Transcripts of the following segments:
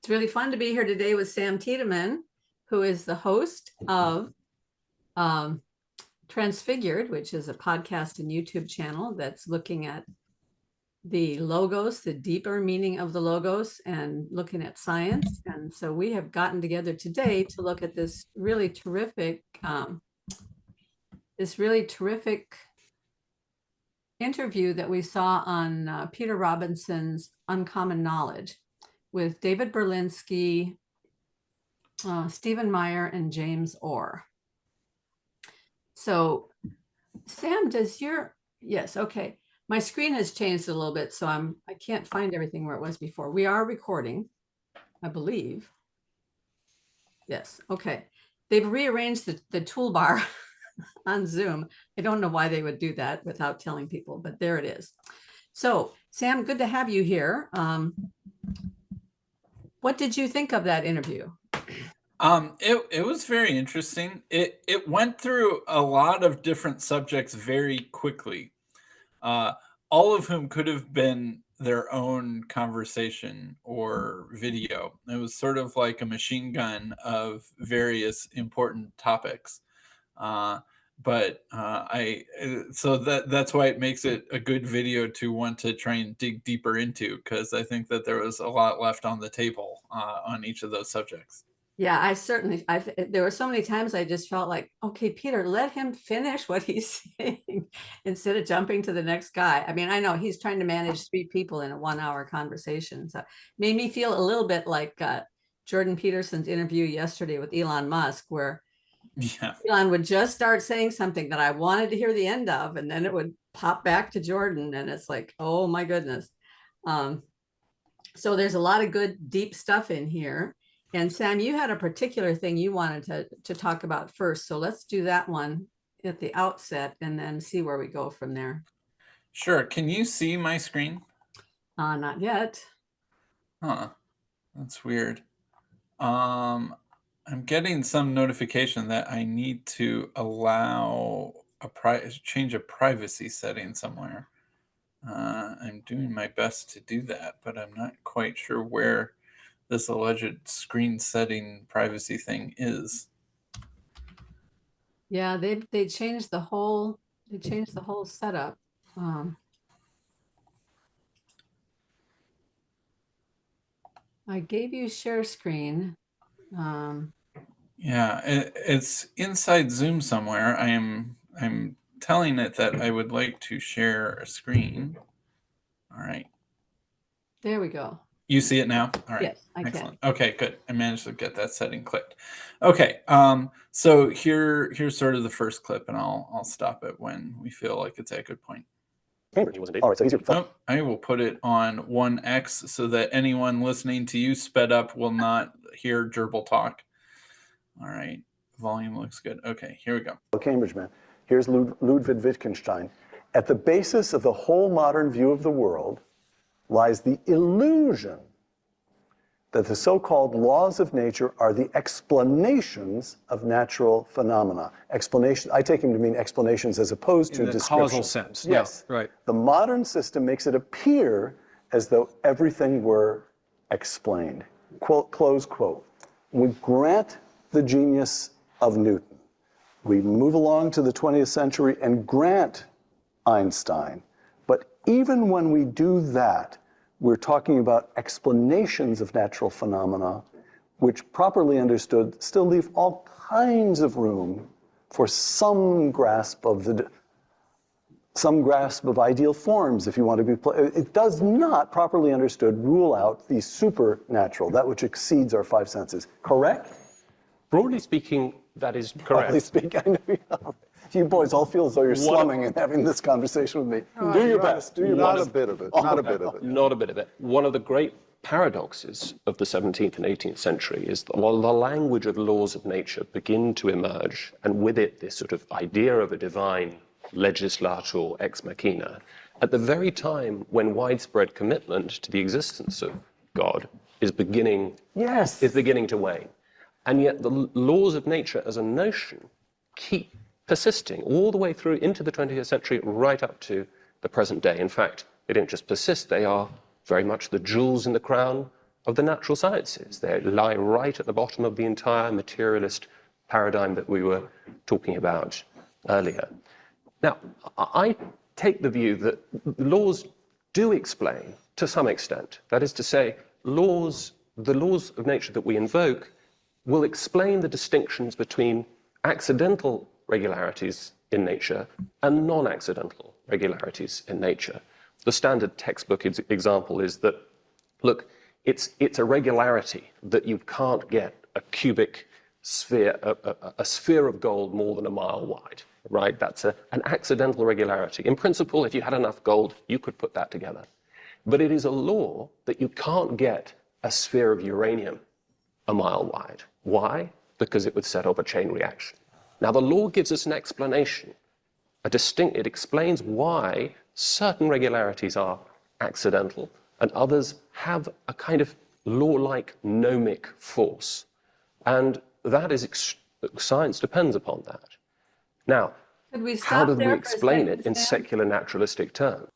It's really fun to be here today with Sam Tideman, who is the host of Transfigured, which is a podcast and YouTube channel that's looking at the logos, the deeper meaning of the logos, and looking at science. And so we have gotten together today to look at this really terrific interview that we saw on Peter Robinson's Uncommon Knowledge with David Berlinski, Stephen Meyer, and James Orr. So Sam, yes, okay. My screen has changed a little bit, so I can't find everything where it was before. We are recording, I believe. Yes, okay. They've rearranged the toolbar on Zoom. I don't know why they would do that without telling people, but there it is. So Sam, good to have you here. What did you think of that interview? It was very interesting. It went through a lot of different subjects very quickly, all of whom could have been their own conversation or video. It was sort of like a machine gun of various important topics. So that's why it makes it a good video to want to try and dig deeper into, because I think that there was a lot left on the table on each of those subjects. Yeah, there were so many times I just felt like, okay, Peter, let him finish what he's saying instead of jumping to the next guy. I mean, I know he's trying to manage 3 people in a 1-hour conversation. So it made me feel a little bit like Jordan Peterson's interview yesterday with Elon Musk, where Elon would just start saying something that I wanted to hear the end of, and then it would pop back to Jordan, and it's like, oh my goodness. So there's a lot of good, deep stuff in here. And Sam, you had a particular thing you wanted to talk about first. So let's do that one at the outset and then see where we go from there. Sure. Can you see my screen? Not yet. Huh. That's weird. I'm getting some notification that I need to allow change a privacy setting somewhere. I'm doing my best to do that, but I'm not quite sure where this alleged screen setting privacy thing is. Yeah, they changed the whole setup. I gave you share screen. Yeah, it's inside Zoom somewhere. I'm telling it that I would like to share a screen. All right. There we go. You see it now? All right. Yes, I Excellent. can. Okay, good. I managed to get that setting clicked. Okay. So here's sort of the first clip, and I'll stop it when we feel like it's at a good point. Cambridge was indeed. All right, so Nope, I will put it on 1x so that anyone listening to you sped up will not hear gerbil talk. All right. Volume looks good. Okay, here we go. Cambridge man. Here's Ludwig Wittgenstein. At the basis of the whole modern view of the world lies the illusion that the so-called laws of nature are the explanations of natural phenomena. Explanation, I take him to mean explanations as opposed to description. Causal sense. Yes. Yeah, right. The modern system makes it appear as though everything were explained. Quote, close quote. We grant the genius of Newton. We move along to the 20th century and grant Einstein. But even when we do that, we're talking about explanations of natural phenomena, which properly understood still leave all kinds of room for some grasp of ideal forms, if you want to be. It does not, properly understood, rule out the supernatural, that which exceeds our 5 senses. Correct? Broadly speaking, that is correct. Broadly speaking, I know you boys all feel as though you're slumming and having this conversation with me. Do your best. Do your Not best. a bit of it. Not a bit of it. Not a bit of it. One of the great paradoxes of the 17th and 18th century is that while the language of laws of nature begin to emerge, and with it this sort of idea of a divine legislator ex machina, at the very time when widespread commitment to the existence of God is beginning to wane. And yet the laws of nature as a notion keep persisting all the way through into the 20th century, right up to the present day. In fact, they don't just persist, they are very much the jewels in the crown of the natural sciences. They lie right at the bottom of the entire materialist paradigm that we were talking about earlier. Now, I take the view that laws do explain to some extent. That is to say, the laws of nature that we invoke will explain the distinctions between accidental regularities in nature and non-accidental regularities in nature. The standard textbook example is that, look, it's a regularity that you can't get a cubic sphere, a sphere of gold more than a mile wide, right? That's an accidental regularity. In principle, if you had enough gold, you could put that together. But it is a law that you can't get a sphere of uranium a mile wide. Why? Because it would set off a chain reaction. Now, the law gives us an explanation, it explains why certain regularities are accidental and others have a kind of law-like gnomic force. And that is, science depends upon that. Now, Could we how stop do we there for a explain second, it in Sam? secular naturalistic terms?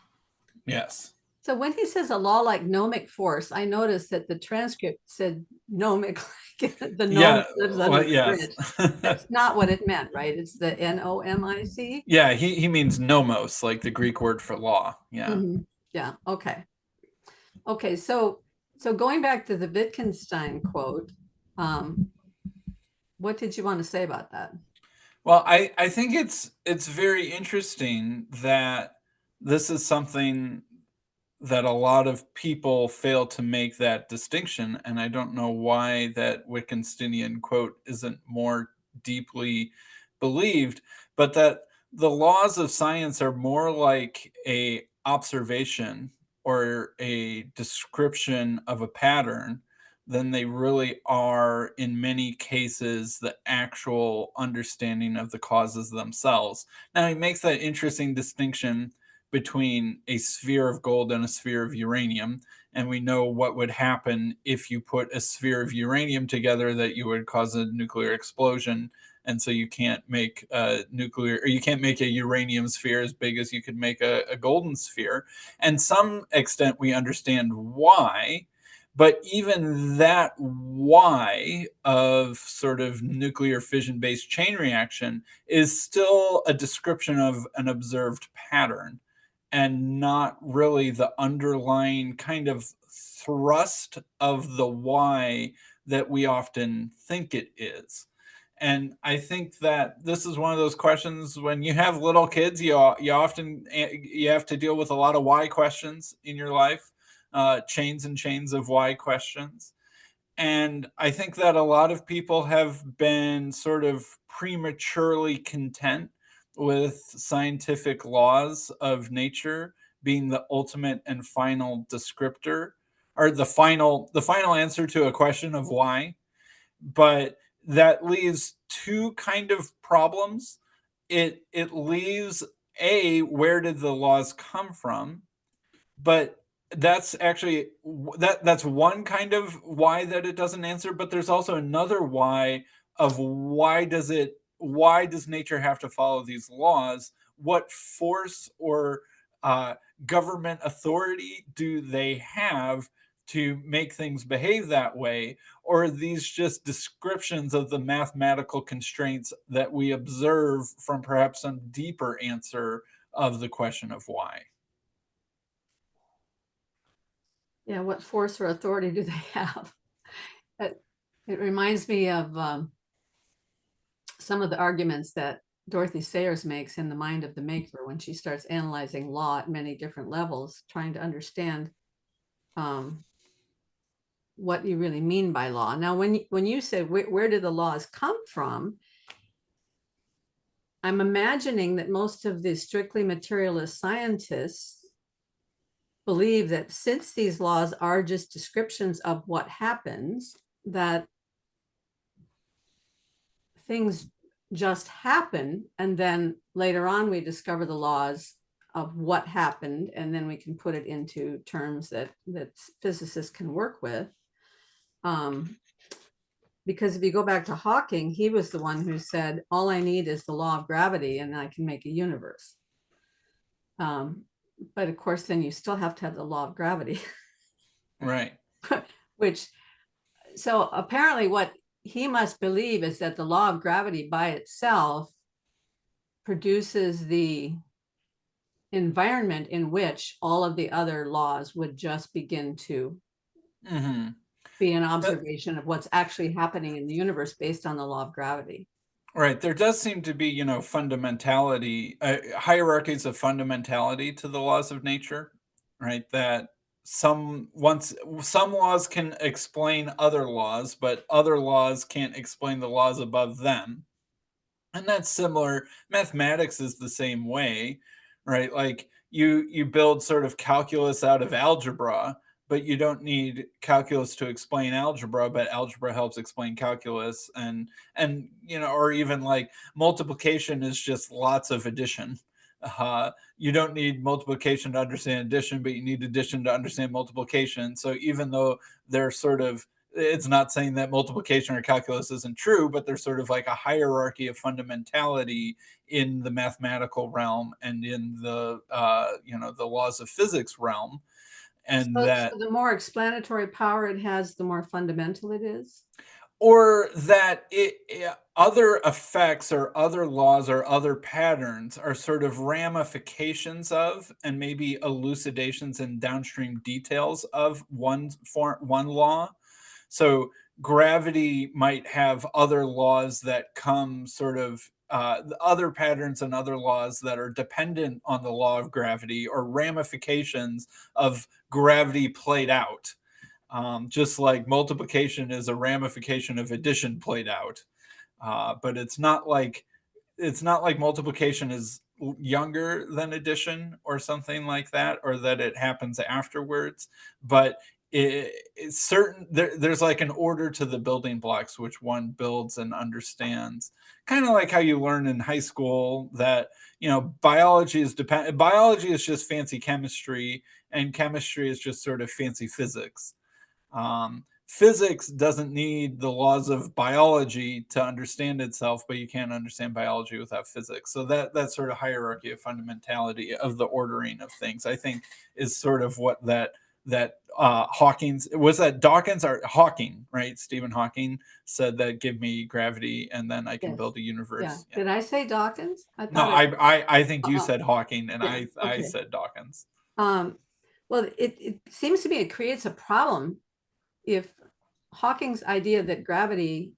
Yes. So when he says a law like gnomic force, I noticed that the transcript said gnomic, like the gnome Yeah. lives under Well, the yes. bridge. That's not what it meant, right? It's the N-O-M-I-C? Yeah, he means nomos, like the Greek word for law. Yeah. Mhm. Yeah, okay. Okay, so going back to the Wittgenstein quote, what did you want to say about that? Well, I think it's very interesting that this is something that a lot of people fail to make that distinction, and I don't know why that Wittgensteinian quote isn't more deeply believed, but that the laws of science are more like a observation or a description of a pattern than they really are in many cases the actual understanding of the causes themselves. Now he makes that interesting distinction between a sphere of gold and a sphere of uranium. And we know what would happen if you put a sphere of uranium together, that you would cause a nuclear explosion. And so you can't make a nuclear, or you can't make a uranium sphere as big as you could make a golden sphere. And some extent we understand why, but even that why of sort of nuclear fission based chain reaction is still a description of an observed pattern and not really the underlying kind of thrust of the why that we often think it is. And I think that this is one of those questions when you have little kids, you often you have to deal with a lot of why questions in your life, chains and chains of why questions. And I think that a lot of people have been sort of prematurely content with scientific laws of nature being the ultimate and final descriptor, or the final answer to a question of why. But that leaves two kind of problems. It leaves, a, where did the laws come from? But that's actually that's one kind of why that it doesn't answer, but there's also another why of why does nature have to follow these laws? What force or uh, government authority do they have to make things behave that way? Or are these just descriptions of the mathematical constraints that we observe from perhaps some deeper answer of the question of why? Yeah, what force or authority do they have? It reminds me of some of the arguments that Dorothy Sayers makes in The Mind of the Maker when she starts analyzing law at many different levels, trying to understand what you really mean by law. Now, when you said where did the laws come from, I'm imagining that most of the strictly materialist scientists believe that since these laws are just descriptions of what happens, that things just happen, and then later on we discover the laws of what happened, and then we can put it into terms that physicists can work with. Because if you go back to Hawking, he was the one who said, all I need is the law of gravity and I can make a universe. But of course, then you still have to have the law of gravity. Right. which, so apparently what he must believe is that the law of gravity by itself produces the environment in which all of the other laws would just begin to Hmm. be an observation of what's actually happening in the universe based on the law of gravity. Right. There does seem to be, fundamentality, hierarchies of fundamentality to the laws of nature, right? That some laws can explain other laws, but other laws can't explain the laws above them. And that's similar. Mathematics is the same way, right? Like you build sort of calculus out of algebra, but you don't need calculus to explain algebra, but algebra helps explain calculus. And or even like multiplication is just lots of addition. You don't need multiplication to understand addition, but you need addition to understand multiplication. So even though they're sort of, it's not saying that multiplication or calculus isn't true, but there's sort of like a hierarchy of fundamentality in the mathematical realm and in the the laws of physics realm, and So that, the more explanatory power it has, the more fundamental it is. or that other effects or other laws or other patterns are sort of ramifications of and maybe elucidations and downstream details of one law. So gravity might have other laws that come sort of other patterns and other laws that are dependent on the law of gravity or ramifications of gravity played out. Just like multiplication is a ramification of addition played out. But it's not like multiplication is younger than addition or something like that, or that it happens afterwards. But it's certain there's like an order to the building blocks which one builds and understands, kind of like how you learn in high school that biology is just fancy chemistry, and chemistry is just sort of fancy physics. Physics doesn't need the laws of biology to understand itself, but you can't understand biology without physics. So that sort of hierarchy of fundamentality of the ordering of things, I think, is sort of what that Hawking's, was that Dawkins or Hawking, right? Stephen Hawking said that, give me gravity and then I can Yes. build a Yeah. universe. Yeah. Did I say Dawkins? I No, thought it. I think you Uh, said Hawking and yeah. I Okay. said Dawkins. Well, it seems to me it creates a problem if Hawking's idea that gravity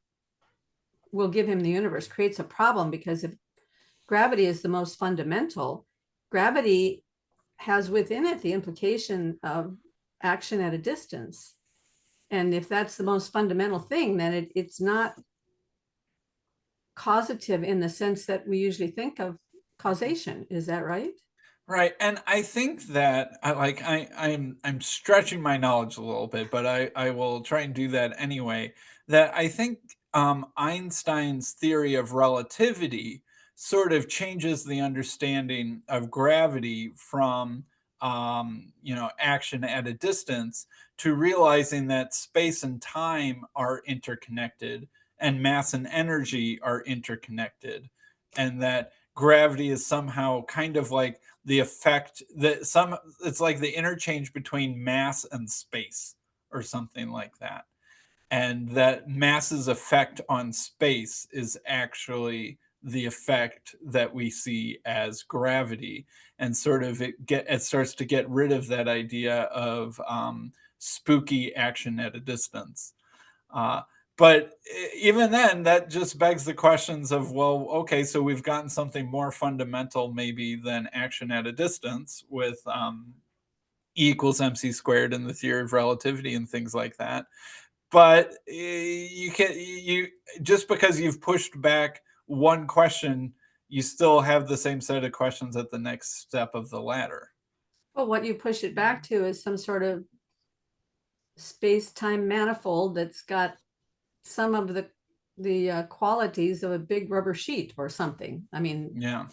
will give him the universe creates a problem, because if gravity is the most fundamental, gravity has within it the implication of action at a distance. And if that's the most fundamental thing, then it's not causative in the sense that we usually think of causation. Is that right? Right, and I think that I'm stretching my knowledge a little bit, but I will try and do that anyway. That I think Einstein's theory of relativity sort of changes the understanding of gravity from action at a distance to realizing that space and time are interconnected and mass and energy are interconnected, and that gravity is somehow kind of like the effect that some it's like the interchange between mass and space or something like that, and that mass's effect on space is actually the effect that we see as gravity, and sort of it starts to get rid of that idea of spooky action at a distance. uh, but even then, that just begs the questions of, well, okay, so we've gotten something more fundamental maybe than action at a distance with E equals mc squared and the theory of relativity and things like that. But you just because you've pushed back one question, you still have the same set of questions at the next step of the ladder. Well, what you push it back to is some sort of space-time manifold that's got some of the qualities of a big rubber sheet or something. I mean, Yeah.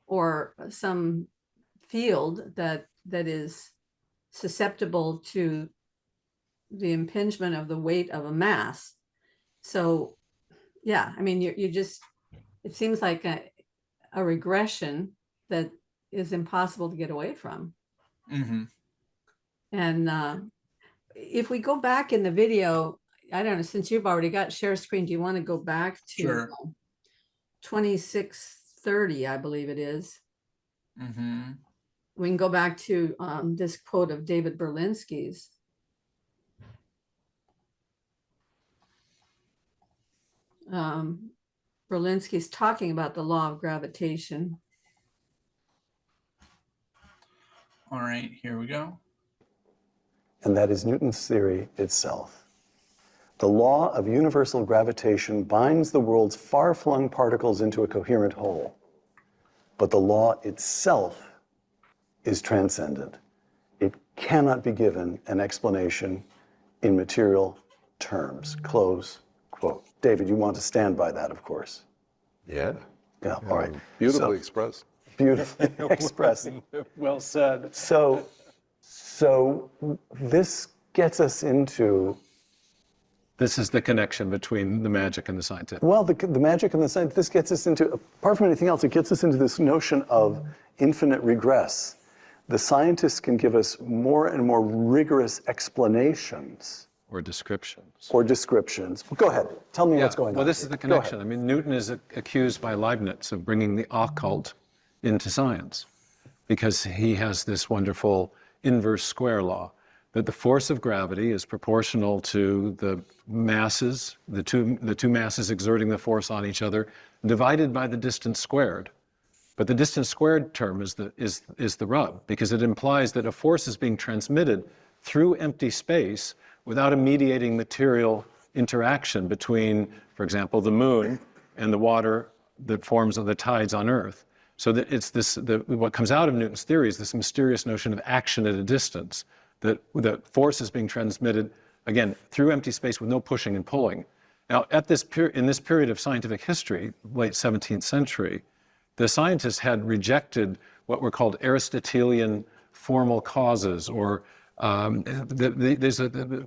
Or some field that is susceptible to the impingement of the weight of a mass. So, yeah, I mean, you just, it seems like a regression that is impossible to get away from. Mm-hmm. And if we go back in the video, I don't know, since you've already got share screen, do you want to go back to Sure. 2630, I believe it is. Mm-hmm. We can go back to this quote of David Berlinski's. Berlinski's talking about the law of gravitation. All right, here we go. And that is Newton's theory itself. The law of universal gravitation binds the world's far-flung particles into a coherent whole. But the law itself is transcendent. It cannot be given an explanation in material terms. Close quote. David, you want to stand by that, of course. Yeah. Yeah, all right. Beautifully expressed. Beautifully expressed. Well said. So this gets us into, This is the connection between the magic and the scientific. well, the magic and the science, this gets us into, apart from anything else, it gets us into this notion of infinite regress. The scientists can give us more and more rigorous explanations Or descriptions. or descriptions. Go ahead, tell me what's going on. Well, this is the here. Go connection. I ahead. mean, Newton is accused by Leibniz of bringing the occult into science because he has this wonderful inverse square law that the force of gravity is proportional to the masses, the two masses exerting the force on each other, divided by the distance squared. But the distance squared term is the rub, because it implies that a force is being transmitted through empty space without a mediating material interaction between, for example, the moon and the water that forms the tides on Earth. So that it's what comes out of Newton's theory is this mysterious notion of action at a distance, that force is being transmitted, again, through empty space with no pushing and pulling. Now, in this period of scientific history, late 17th century, the scientists had rejected what were called Aristotelian formal causes, or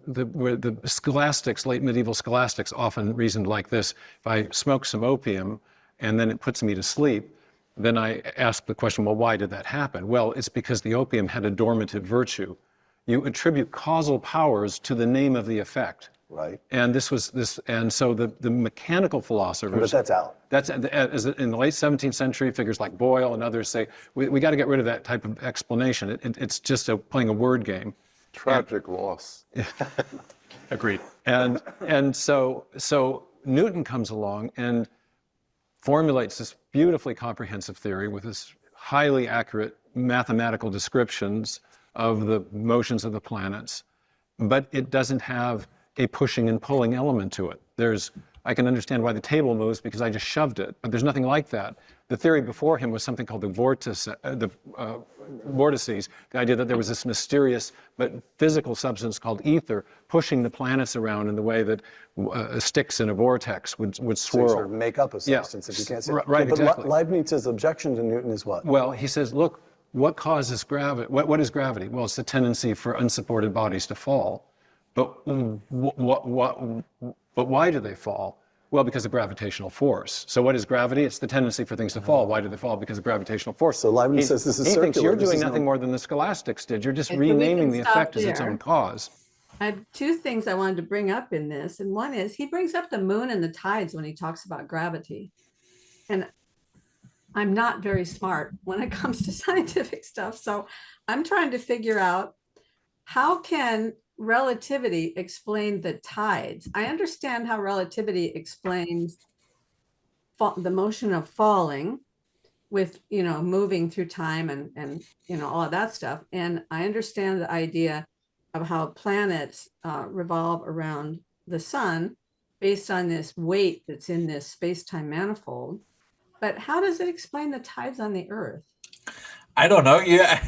the scholastics, late medieval scholastics, often reasoned like this: if I smoke some opium and then it puts me to sleep, then I ask the question, well, why did that happen? Well, it's because the opium had a dormitive virtue. You attribute causal powers to the name of the effect. Right. And so the mechanical philosophers. But that's out. That's in the late 17th century. Figures like Boyle and others say we got to get rid of that type of explanation. It's just playing a word game. Tragic loss. Agreed. And so Newton comes along and formulates this beautifully comprehensive theory with this highly accurate mathematical descriptions of the motions of the planets, but it doesn't have a pushing and pulling element to it. I can understand why the table moves because I just shoved it, but there's nothing like that. The theory before him was something called the vortices, the idea that there was this mysterious but physical substance called ether pushing the planets around in the way that sticks in a vortex would So swirl. you sort of make up a substance if you can't see it. Right, But exactly. Leibniz's objection to Newton is what? Well, he says, look, what causes gravity? What is gravity? Well, it's the tendency for unsupported bodies to fall. But why do they fall? Well, because of gravitational force. So what is gravity? It's the tendency for things to fall. Why do they fall? Because of gravitational force. So Leibniz says this is He thinks circular. you're This doing is nothing no- more than the scholastics did. You're just Okay, so we can renaming the stop effect as its there. own cause. I have two things I wanted to bring up in this. And one is he brings up the moon and the tides when he talks about gravity. And I'm not very smart when it comes to scientific stuff. So I'm trying to figure out, how can relativity explain the tides? I understand how relativity explains the motion of falling with, moving through time and all of that stuff. And I understand the idea of how planets revolve around the sun based on this weight that's in this space-time manifold. But how does it explain the tides on the Earth? I don't know. Yeah,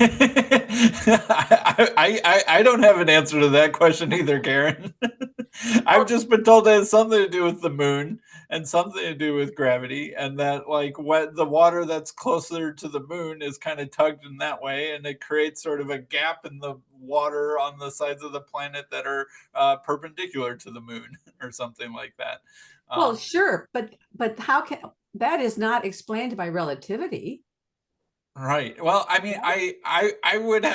I don't have an answer to that question either, Karen. I've just been told it has something to do with the moon and something to do with gravity, and that the water that's closer to the moon is kind of tugged in that way, and it creates sort of a gap in the water on the sides of the planet that are perpendicular to the moon, or something like that. Well, sure, but how can that is not explained by relativity? Right. Well, I mean, I would,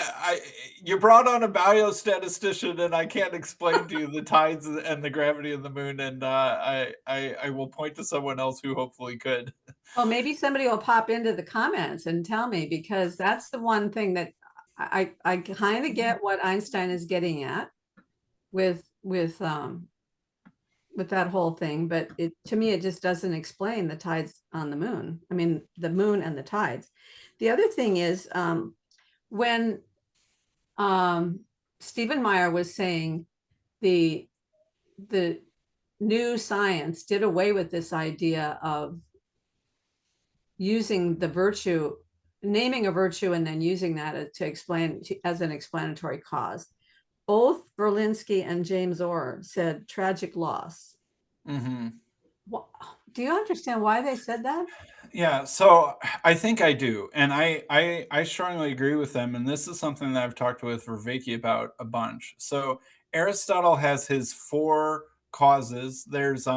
you brought on a biostatistician, and I can't explain to you the tides and the gravity of the moon, and I will point to someone else who hopefully could. Well, maybe somebody will pop into the comments and tell me, because that's the one thing that I kind of get what Einstein is getting at with that whole thing, but to me it just doesn't explain the tides on the moon. I mean, the moon and the tides. The other thing is, when Stephen Meyer was saying the new science did away with this idea of using the virtue, naming a virtue and then using that to explain as an explanatory cause. Both Berlinski and James Orr said tragic loss. Mm-hmm. Do you understand why they said that? Yeah, so I think I do, and I strongly agree with them. And this is something that I've talked with Vervaeke about a bunch. So Aristotle has his four causes. There's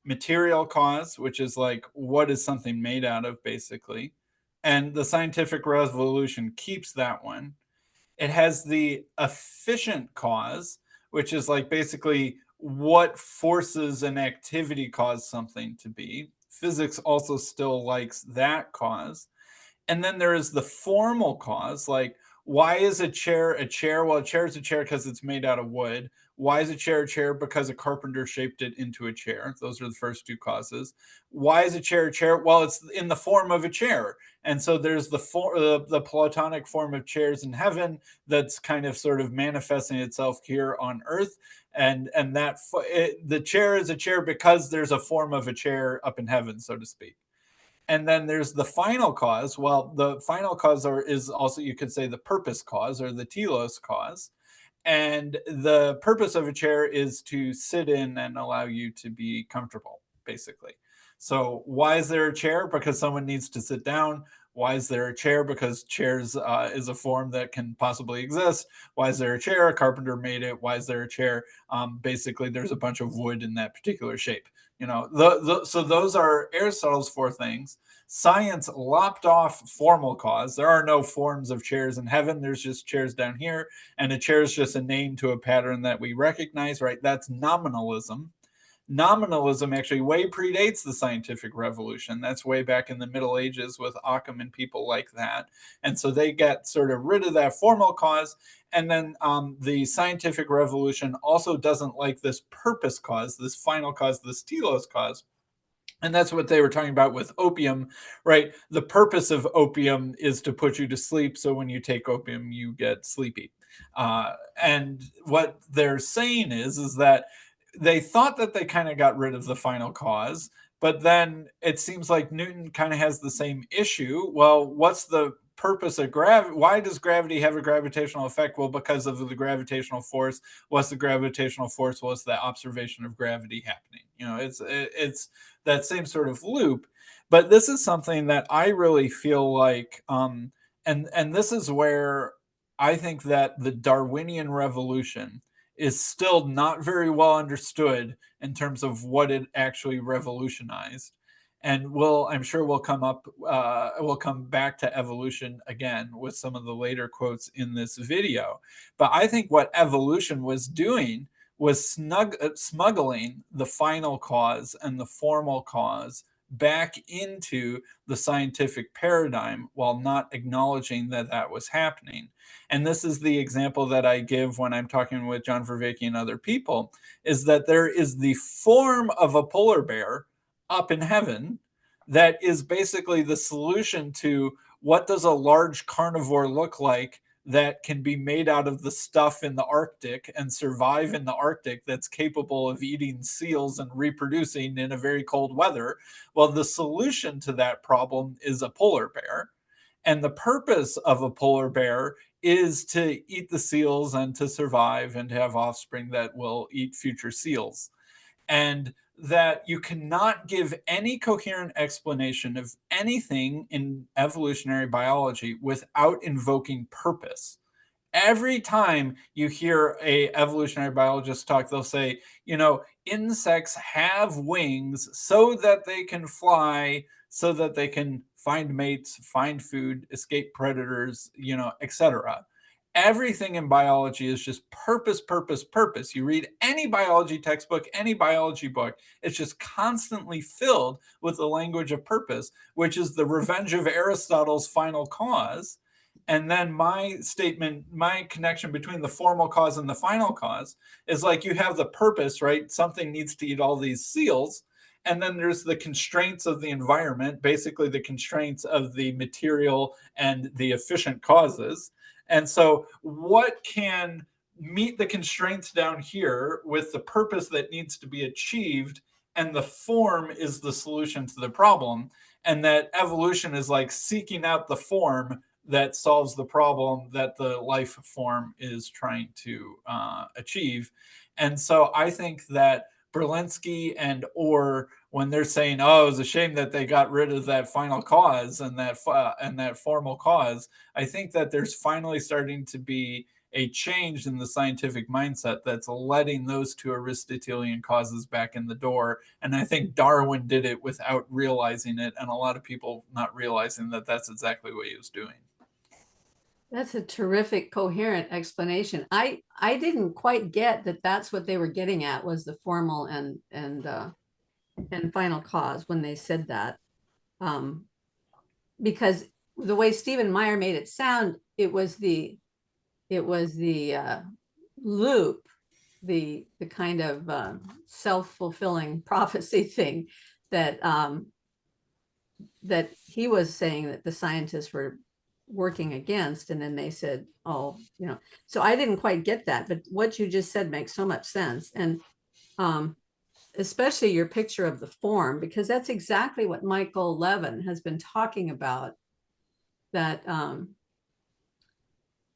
material cause, which is like what is something made out of, basically, and the scientific revolution keeps that one. It has the efficient cause, which is like basically what forces an activity cause something to be. Physics also still likes that cause. And then there is the formal cause, like why is a chair a chair? Well, a chair is a chair because it's made out of wood. Why is a chair a chair? Because a carpenter shaped it into a chair. Those are the first two causes. Why is a chair a chair? Well, it's in the form of a chair. And so there's the Platonic form of chairs in heaven that's kind of sort of manifesting itself here on earth. And the chair is a chair because there's a form of a chair up in heaven, so to speak. And then there's the final cause. Well, the final cause is also, you could say, the purpose cause or the telos cause. And the purpose of a chair is to sit in and allow you to be comfortable, basically. So why is there a chair? Because someone needs to sit down. Why is there a chair? Because chairs is a form that can possibly exist. Why is there a chair? A carpenter made it. Why is there a chair? Basically, there's a bunch of wood in that particular shape. So those are Aristotle's four things. Science lopped off formal cause. There are no forms of chairs in heaven. There's just chairs down here. And a chair is just a name to a pattern that we recognize, right? That's nominalism. Nominalism actually way predates the scientific revolution. That's way back in the Middle Ages with Occam and people like that. And so they get sort of rid of that formal cause. And then the scientific revolution also doesn't like this purpose cause, this final cause, this telos cause. And that's what they were talking about with opium, right? The purpose of opium is to put you to sleep. So when you take opium, you get sleepy. And what they're saying is that they thought that they kind of got rid of the final cause, but then it seems like Newton kind of has the same issue. Well, what's the purpose of gravity? Why does gravity have a gravitational effect? Well, because of the gravitational force. What's the gravitational force? Well, it's the observation of gravity happening. It's that same sort of loop. But this is something that I really feel like, and this is where I think that the Darwinian revolution is still not very well understood in terms of what it actually revolutionized. And I'm sure we'll come back to evolution again with some of the later quotes in this video. But I think what evolution was doing was smuggling the final cause and the formal cause back into the scientific paradigm while not acknowledging that that was happening. And this is the example that I give when I'm talking with John Vervaeke and other people, is that there is the form of a polar bear up in heaven that is basically the solution to what does a large carnivore look like that can be made out of the stuff in the Arctic and survive in the Arctic, that's capable of eating seals and reproducing in a very cold weather. Well, the solution to that problem is a polar bear. And the purpose of a polar bear is to eat the seals and to survive and to have offspring that will eat future seals. And that you cannot give any coherent explanation of anything in evolutionary biology without invoking purpose. Every time you hear a evolutionary biologist talk, they'll say, insects have wings so that they can fly, so that they can find mates, find food, escape predators, etc. Everything in biology is just purpose, purpose, purpose. You read any biology textbook, any biology book, it's just constantly filled with the language of purpose, which is the revenge of Aristotle's final cause. And then my statement, my connection between the formal cause and the final cause is like you have the purpose, right? Something needs to eat all these seals. And then there's the constraints of the environment, basically the constraints of the material and the efficient causes. And so what can meet the constraints down here with the purpose that needs to be achieved, and the form is the solution to the problem, and that evolution is like seeking out the form that solves the problem that the life form is trying to achieve. And so I think that Berlinski and Orr, when they're saying, "Oh, it was a shame that they got rid of that final cause and that formal cause," I think that there's finally starting to be a change in the scientific mindset that's letting those two Aristotelian causes back in the door. And I think Darwin did it without realizing it, and a lot of people not realizing that that's exactly what he was doing. That's a terrific, coherent explanation. I didn't quite get that that's what they were getting at, was the formal and final cause when they said that. Because the way Stephen Meyer made it sound, it was the loop, the kind of self-fulfilling prophecy thing that that he was saying that the scientists were working against. And then they said, oh, so I didn't quite get that, but what you just said makes so much sense. And especially your picture of the form, because that's exactly what Michael Levin has been talking about, that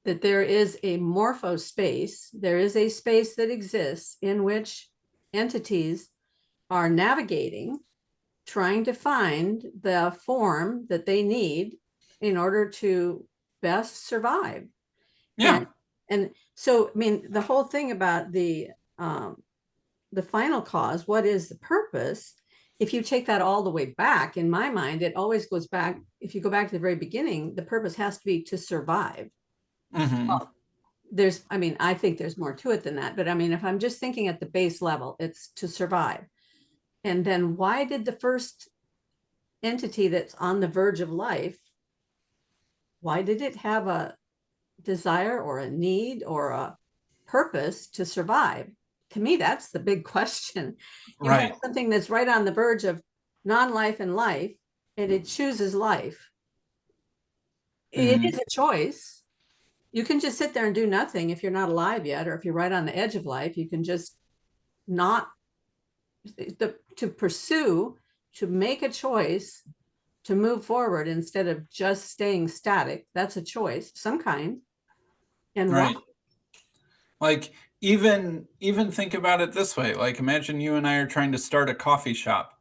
that there is a morphospace, there is a space that exists in which entities are navigating, trying to find the form that they need in order to best survive. Yeah. And so, I mean, the whole thing about the final cause, what is the purpose? If you take that all the way back, in my mind, it always goes back. If you go back to the very beginning, the purpose has to be to survive. Mm-hmm. I think there's more to it than that. But I mean, if I'm just thinking at the base level, it's to survive. And then why did the first entity that's on the verge of life, why did it have a desire or a need or a purpose to survive? To me, that's the big question. You Right. have something that's right on the verge of non-life and life, and it chooses life. It is a choice. You can just sit there and do nothing if you're not alive yet, or if you're right on the edge of life, you can just not to pursue, to make a choice, to move forward instead of just staying static. That's a choice of some kind. And Right. why? Like even think about it this way. Like imagine you and I are trying to start a coffee shop.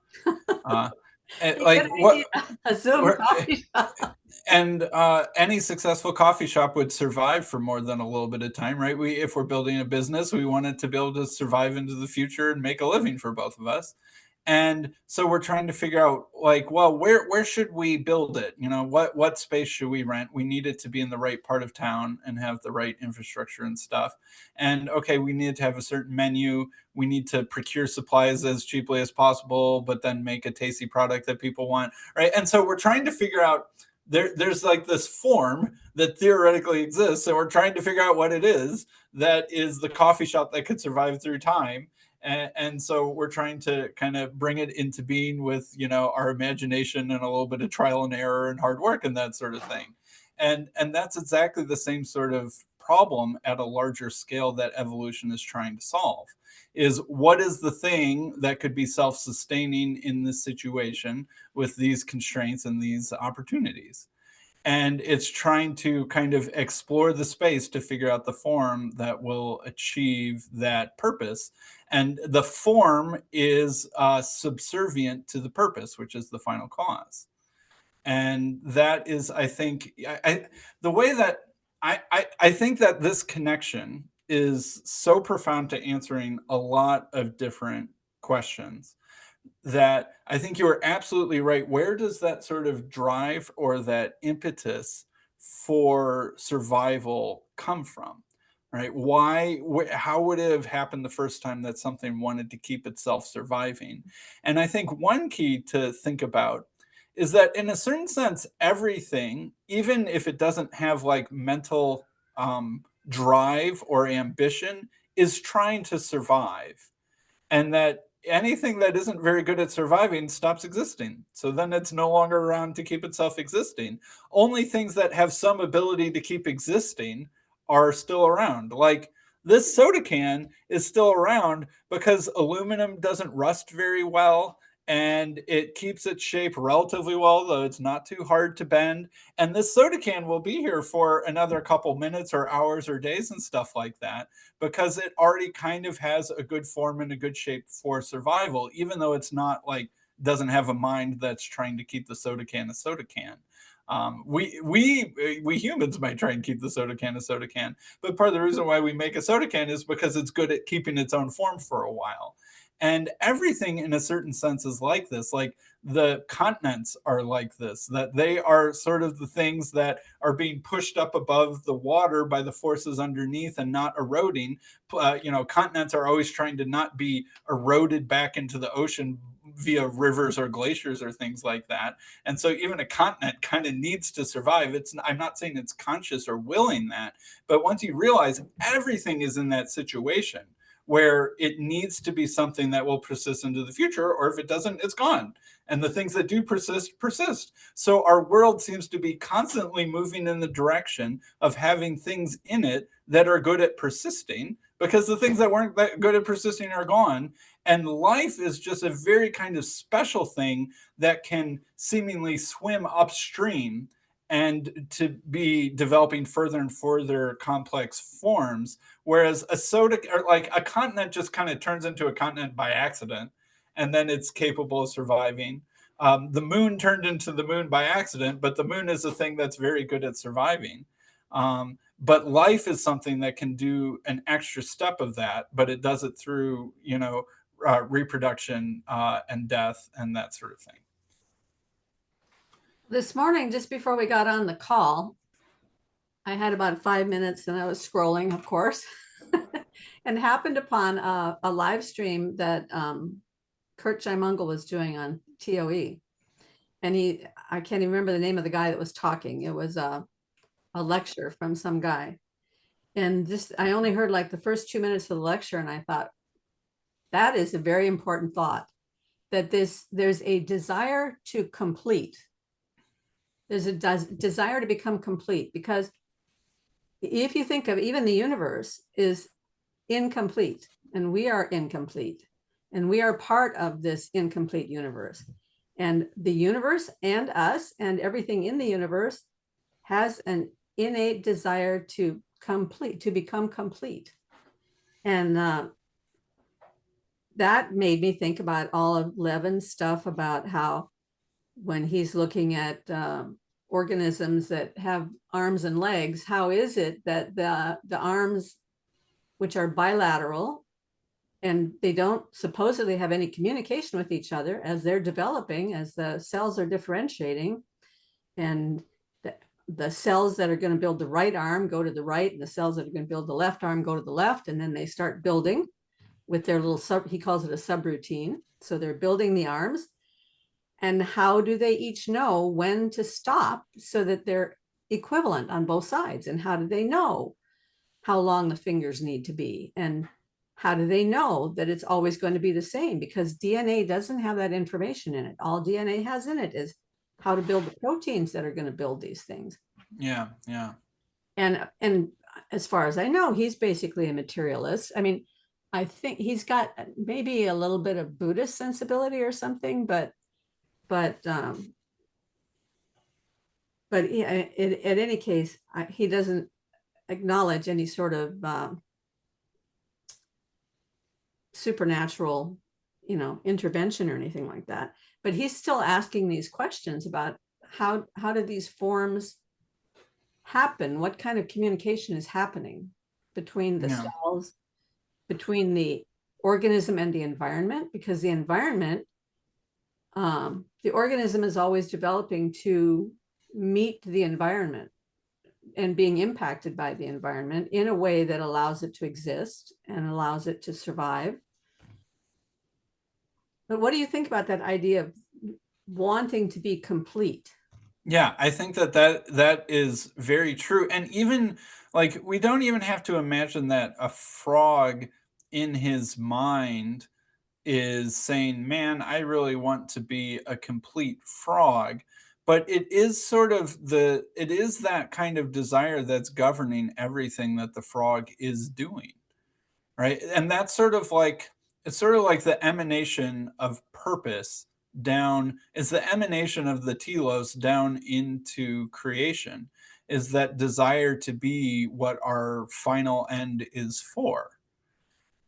Like what? A Zoom coffee shop. And any successful coffee shop would survive for more than a little bit of time, right? If we're building a business, we want it to be able to survive into the future and make a living for both of us. And so we're trying to figure out, like, well, where should we build it? What space should we rent? We need it to be in the right part of town and have the right infrastructure and stuff. And okay, we need to have a certain menu. We need to procure supplies as cheaply as possible, but then make a tasty product that people want, right? And so we're trying to figure out, there's like this form that theoretically exists, and we're trying to figure out what it is that is the coffee shop that could survive through time. And so we're trying to kind of bring it into being with our imagination and a little bit of trial and error and hard work and that sort of thing. And that's exactly the same sort of problem at a larger scale that evolution is trying to solve. Is what is the thing that could be self-sustaining in this situation with these constraints and these opportunities? And it's trying to kind of explore the space to figure out the form that will achieve that purpose. And the form is subservient to the purpose, which is the final cause. And that is, I think, the way that I think that this connection is so profound to answering a lot of different questions, that I think you are absolutely right. Where does that sort of drive or that impetus for survival come from? Right? Why, how would it have happened the first time that something wanted to keep itself surviving? And I think one key to think about is that in a certain sense, everything, even if it doesn't have like mental drive or ambition, is trying to survive, and that anything that isn't very good at surviving stops existing. So then it's no longer around to keep itself existing. Only things that have some ability to keep existing are still around. Like this soda can is still around because aluminum doesn't rust very well and it keeps its shape relatively well, though it's not too hard to bend. And this soda can will be here for another couple minutes or hours or days and stuff like that, because it already kind of has a good form and a good shape for survival, even though it's not like doesn't have a mind that's trying to keep the soda can a soda can. We humans might try and keep the soda can a soda can, but part of the reason why we make a soda can is because it's good at keeping its own form for a while. And everything in a certain sense is like this. Like the continents are like this, that they are sort of the things that are being pushed up above the water by the forces underneath and not eroding. Continents are always trying to not be eroded back into the ocean via rivers or glaciers or things like that. And so even a continent kind of needs to survive. I'm not saying it's conscious or willing that, but once you realize everything is in that situation where it needs to be something that will persist into the future, or if it doesn't, it's gone. And the things that do persist, persist. So our world seems to be constantly moving in the direction of having things in it that are good at persisting, because the things that weren't that good at persisting are gone. And life is just a very kind of special thing that can seemingly swim upstream and to be developing further and further complex forms. Whereas a soda or like a continent just kind of turns into a continent by accident, and then it's capable of surviving. The moon turned into the moon by accident, but the moon is a thing that's very good at surviving. But life is something that can do an extra step of that, but it does it through, reproduction and death and that sort of thing. This morning, just before we got on the call, I had about 5 minutes and I was scrolling, of course, and happened upon a live stream that Kurt Jaimungal was doing on TOE. And I can't even remember the name of the guy that was talking. It was a lecture from some guy. And I only heard like the first 2 minutes of the lecture, and I thought, that is a very important thought, that there's a desire to complete. There's a desire to become complete, because if you think of even the universe is incomplete, and we are incomplete, and we are part of this incomplete universe. And the universe and us and everything in the universe has an innate desire to become complete. And that made me think about all of Levin's stuff about how when he's looking at organisms that have arms and legs, how is it that the arms, which are bilateral, and they don't supposedly have any communication with each other as they're developing, as the cells are differentiating, and the cells that are going to build the right arm go to the right, and the cells that are going to build the left arm go to the left, and then they start building with their little he calls it a subroutine. So they're building the arms. And how do they each know when to stop so that they're equivalent on both sides? And how do they know how long the fingers need to be? And how do they know that it's always going to be the same? Because DNA doesn't have that information in it. All DNA has in it is how to build the proteins that are going to build these things. Yeah. And as far as I know, he's basically a materialist. I mean, I think he's got maybe a little bit of Buddhist sensibility or something, but yeah, at any case, he doesn't acknowledge any sort of supernatural, intervention or anything like that. But he's still asking these questions about how do these forms happen? What kind of communication is happening between the cells, between the organism and the environment? Because the environment the organism is always developing to meet the environment and being impacted by the environment in a way that allows it to exist and allows it to survive. But what do you think about that idea of wanting to be complete? Yeah, I think that is very true. And even like we don't even have to imagine that a frog in his mind is saying, "Man, I really want to be a complete frog." But it is sort of it is that kind of desire that's governing everything that the frog is doing, right? And that's sort of like it's sort of like the emanation of purpose down is the emanation of the telos down into creation is that desire to be what our final end is for.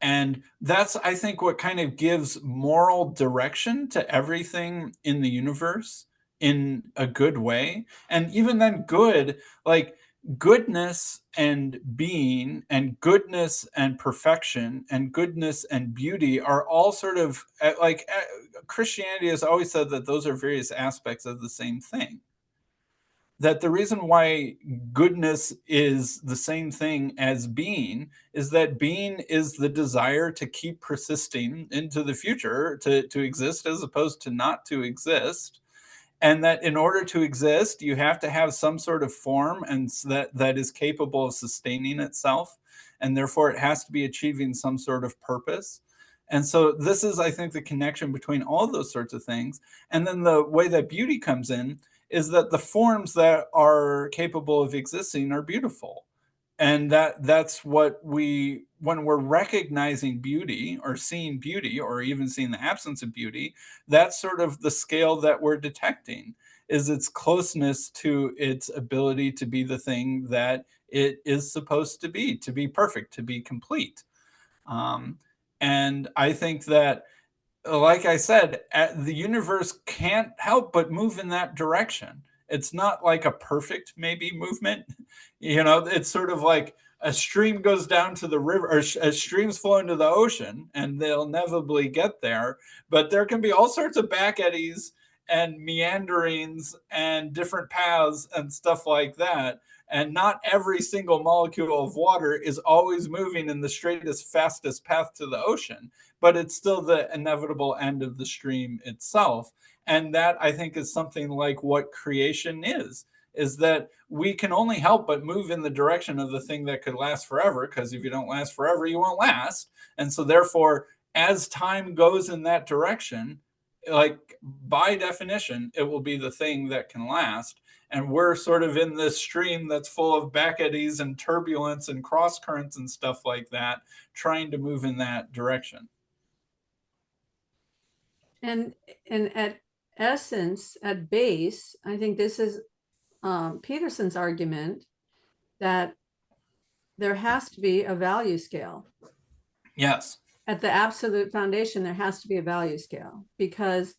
And that's, I think, what kind of gives moral direction to everything in the universe in a good way. And even then, good, like goodness and being, and goodness and perfection, and goodness and beauty are all sort of Christianity has always said that those are various aspects of the same thing, that the reason why goodness is the same thing as being is that being is the desire to keep persisting into the future, to exist as opposed to not to exist. And that in order to exist, you have to have some sort of form and that is capable of sustaining itself. And therefore, it has to be achieving some sort of purpose. And so, this is, I think, the connection between all those sorts of things. And then the way that beauty comes in is that the forms that are capable of existing are beautiful. And that's what we when we're recognizing beauty or seeing beauty or even seeing the absence of beauty, that's sort of the scale that we're detecting is its closeness to its ability to be the thing that it is supposed to be perfect, to be complete. um, and I think that, like I said, the universe can't help but move in that direction. It's not like a perfect maybe movement. It's sort of like a stream goes down to the river, or streams flow into the ocean, and they'll inevitably get there. But there can be all sorts of back eddies and meanderings and different paths and stuff like that. And not every single molecule of water is always moving in the straightest, fastest path to the ocean, but it's still the inevitable end of the stream itself. And that, I think, is something like what creation is that we can only help but move in the direction of the thing that could last forever, because if you don't last forever, you won't last. And so therefore, as time goes in that direction, like by definition, it will be the thing that can last. And we're sort of in this stream that's full of back eddies and turbulence and cross currents and stuff like that, trying to move in that direction. And at essence, at base, I think this is Peterson's argument that there has to be a value scale. Yes. At the absolute foundation, there has to be a value scale, because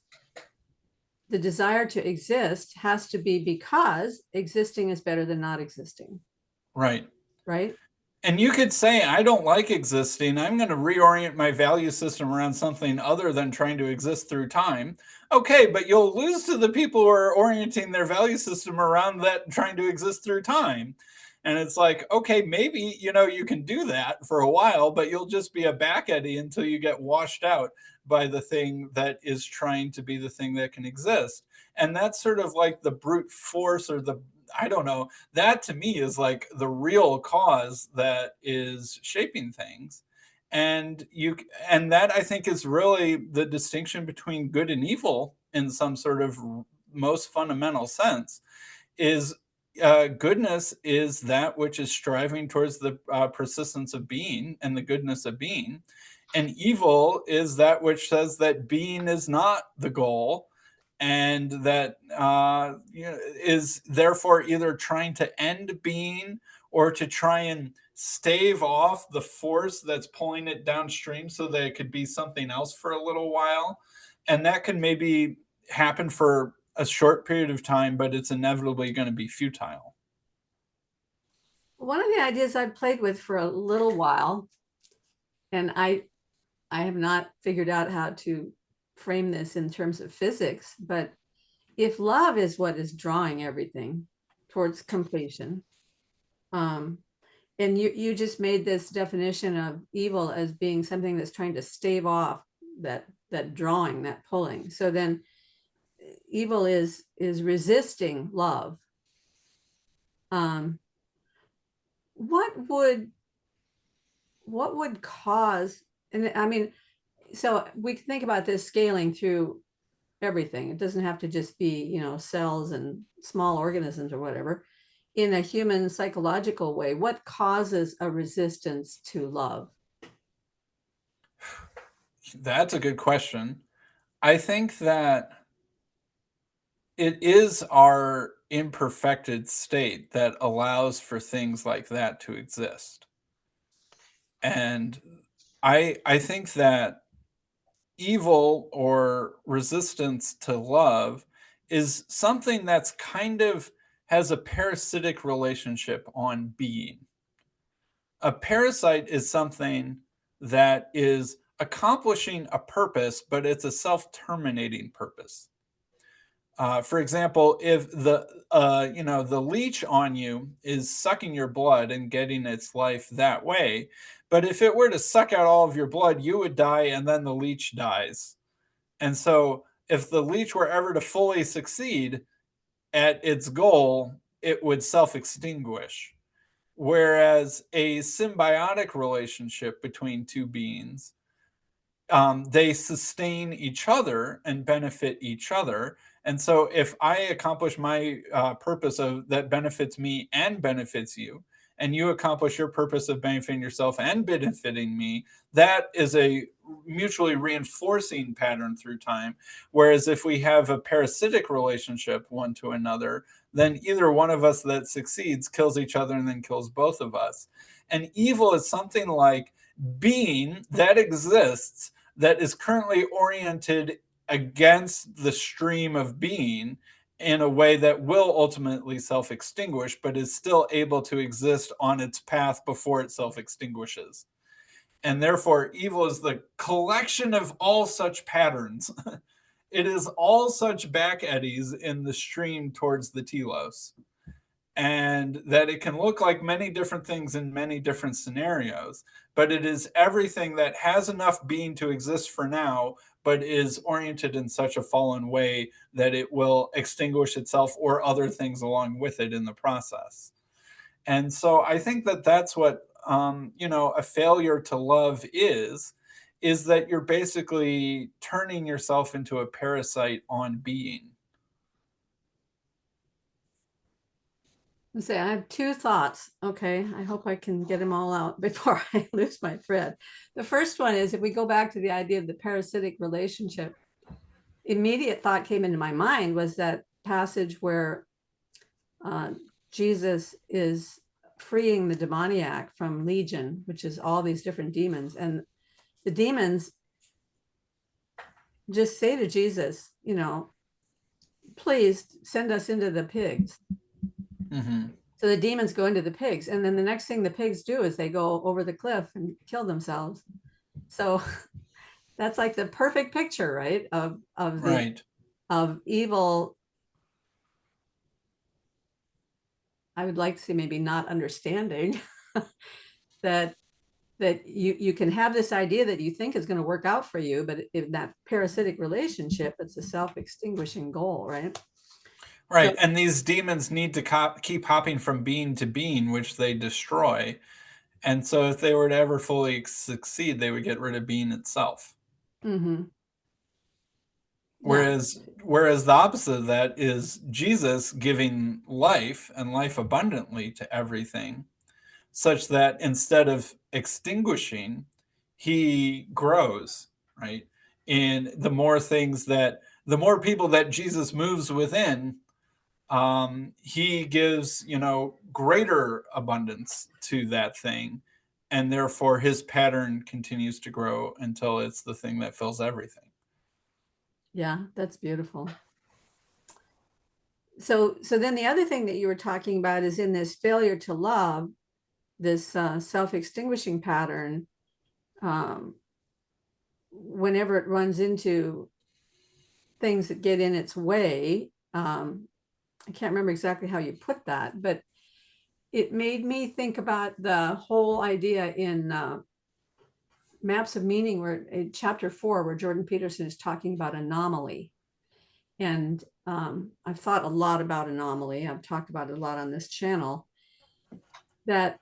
the desire to exist has to be because existing is better than not existing. Right. Right. And you could say, I don't like existing. I'm going to reorient my value system around something other than trying to exist through time. Okay, but you'll lose to the people who are orienting their value system around that, trying to exist through time. And it's like, okay, maybe, you can do that for a while, but you'll just be a back eddy until you get washed out by the thing that is trying to be the thing that can exist. And that's sort of like the brute force, or I don't know, that to me is like the real cause that is shaping things. And that, I think, is really the distinction between good and evil in some sort of most fundamental sense. Is goodness is that which is striving towards the persistence of being and the goodness of being, and evil is that which says that being is not the goal, and that is therefore either trying to end being or to try and stave off the force that's pulling it downstream so that it could be something else for a little while. And that can maybe happen for a short period of time, but it's inevitably going to be futile. One of the ideas I've played with for a little while, and I have not figured out how to frame this in terms of physics, but if love is what is drawing everything towards completion, and you just made this definition of evil as being something that's trying to stave off that drawing, that pulling. So then evil is resisting love. What would cause, and I mean, so we can think about this scaling through everything. It doesn't have to just be, you know, cells and small organisms or whatever. In a human psychological way, what causes a resistance to love? That's a good question. I think that it is our imperfected state that allows for things like that to exist. And I think that evil or resistance to love is something that's kind of has a parasitic relationship on being. A parasite is something that is accomplishing a purpose, but it's a self-terminating purpose. For example, if the leech on you is sucking your blood and getting its life that way, but if it were to suck out all of your blood, you would die, and then the leech dies. And so, if the leech were ever to fully succeed at its goal, it would self-extinguish. Whereas a symbiotic relationship between two beings, they sustain each other and benefit each other. And so if I accomplish my purpose of that benefits me and benefits you, and you accomplish your purpose of benefiting yourself and benefiting me, that is a mutually reinforcing pattern through time. Whereas if we have a parasitic relationship one to another, then either one of us that succeeds kills each other and then kills both of us. And evil is something like being that exists that is currently oriented against the stream of being in a way that will ultimately self-extinguish, but is still able to exist on its path before it self-extinguishes. And therefore, evil is the collection of all such patterns. It is all such back eddies in the stream towards the telos. And that it can look like many different things in many different scenarios, but it is everything that has enough being to exist for now, but is oriented in such a fallen way that it will extinguish itself or other things along with it in the process. And so I think that that's what, a failure to love is that you're basically turning yourself into a parasite on being. Say, I have two thoughts. Okay, I hope I can get them all out before I lose my thread. The first one is, if we go back to the idea of the parasitic relationship, immediate thought came into my mind was that passage where Jesus is freeing the demoniac from Legion, which is all these different demons. And the demons just say to Jesus, please send us into the pigs. Mm-hmm. So the demons go into the pigs, and then the next thing the pigs do is they go over the cliff and kill themselves. So that's like the perfect picture, right? Of evil. I would like to see maybe not understanding that you can have this idea that you think is going to work out for you, but in that parasitic relationship, it's a self-extinguishing goal, right? Right. So, and these demons need to keep hopping from being to being, which they destroy. And so if they were to ever fully succeed, they would get rid of being itself. mm-hmm. Whereas the opposite of that is Jesus giving life and life abundantly to everything, such that instead of extinguishing, he grows, right? And the more people that Jesus moves within, he gives, greater abundance to that thing. And therefore his pattern continues to grow until it's the thing that fills everything. Yeah, that's beautiful. So then the other thing that you were talking about is in this failure to love, this self-extinguishing pattern, whenever it runs into things that get in its way. I can't remember exactly how you put that, but it made me think about the whole idea in Maps of Meaning, where in chapter 4, where Jordan Peterson is talking about anomaly. And I've thought a lot about anomaly. I've talked about it a lot on this channel. That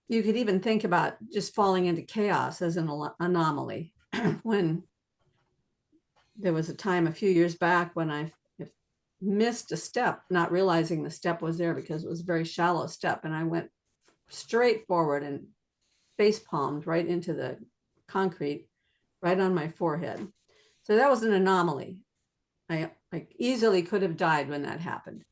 you could even think about just falling into chaos as an anomaly. When there was a time a few years back when I missed a step, not realizing the step was there because it was a very shallow step, and I went straight forward and face palmed right into the concrete, right on my forehead. So that was an anomaly. I easily could have died when that happened,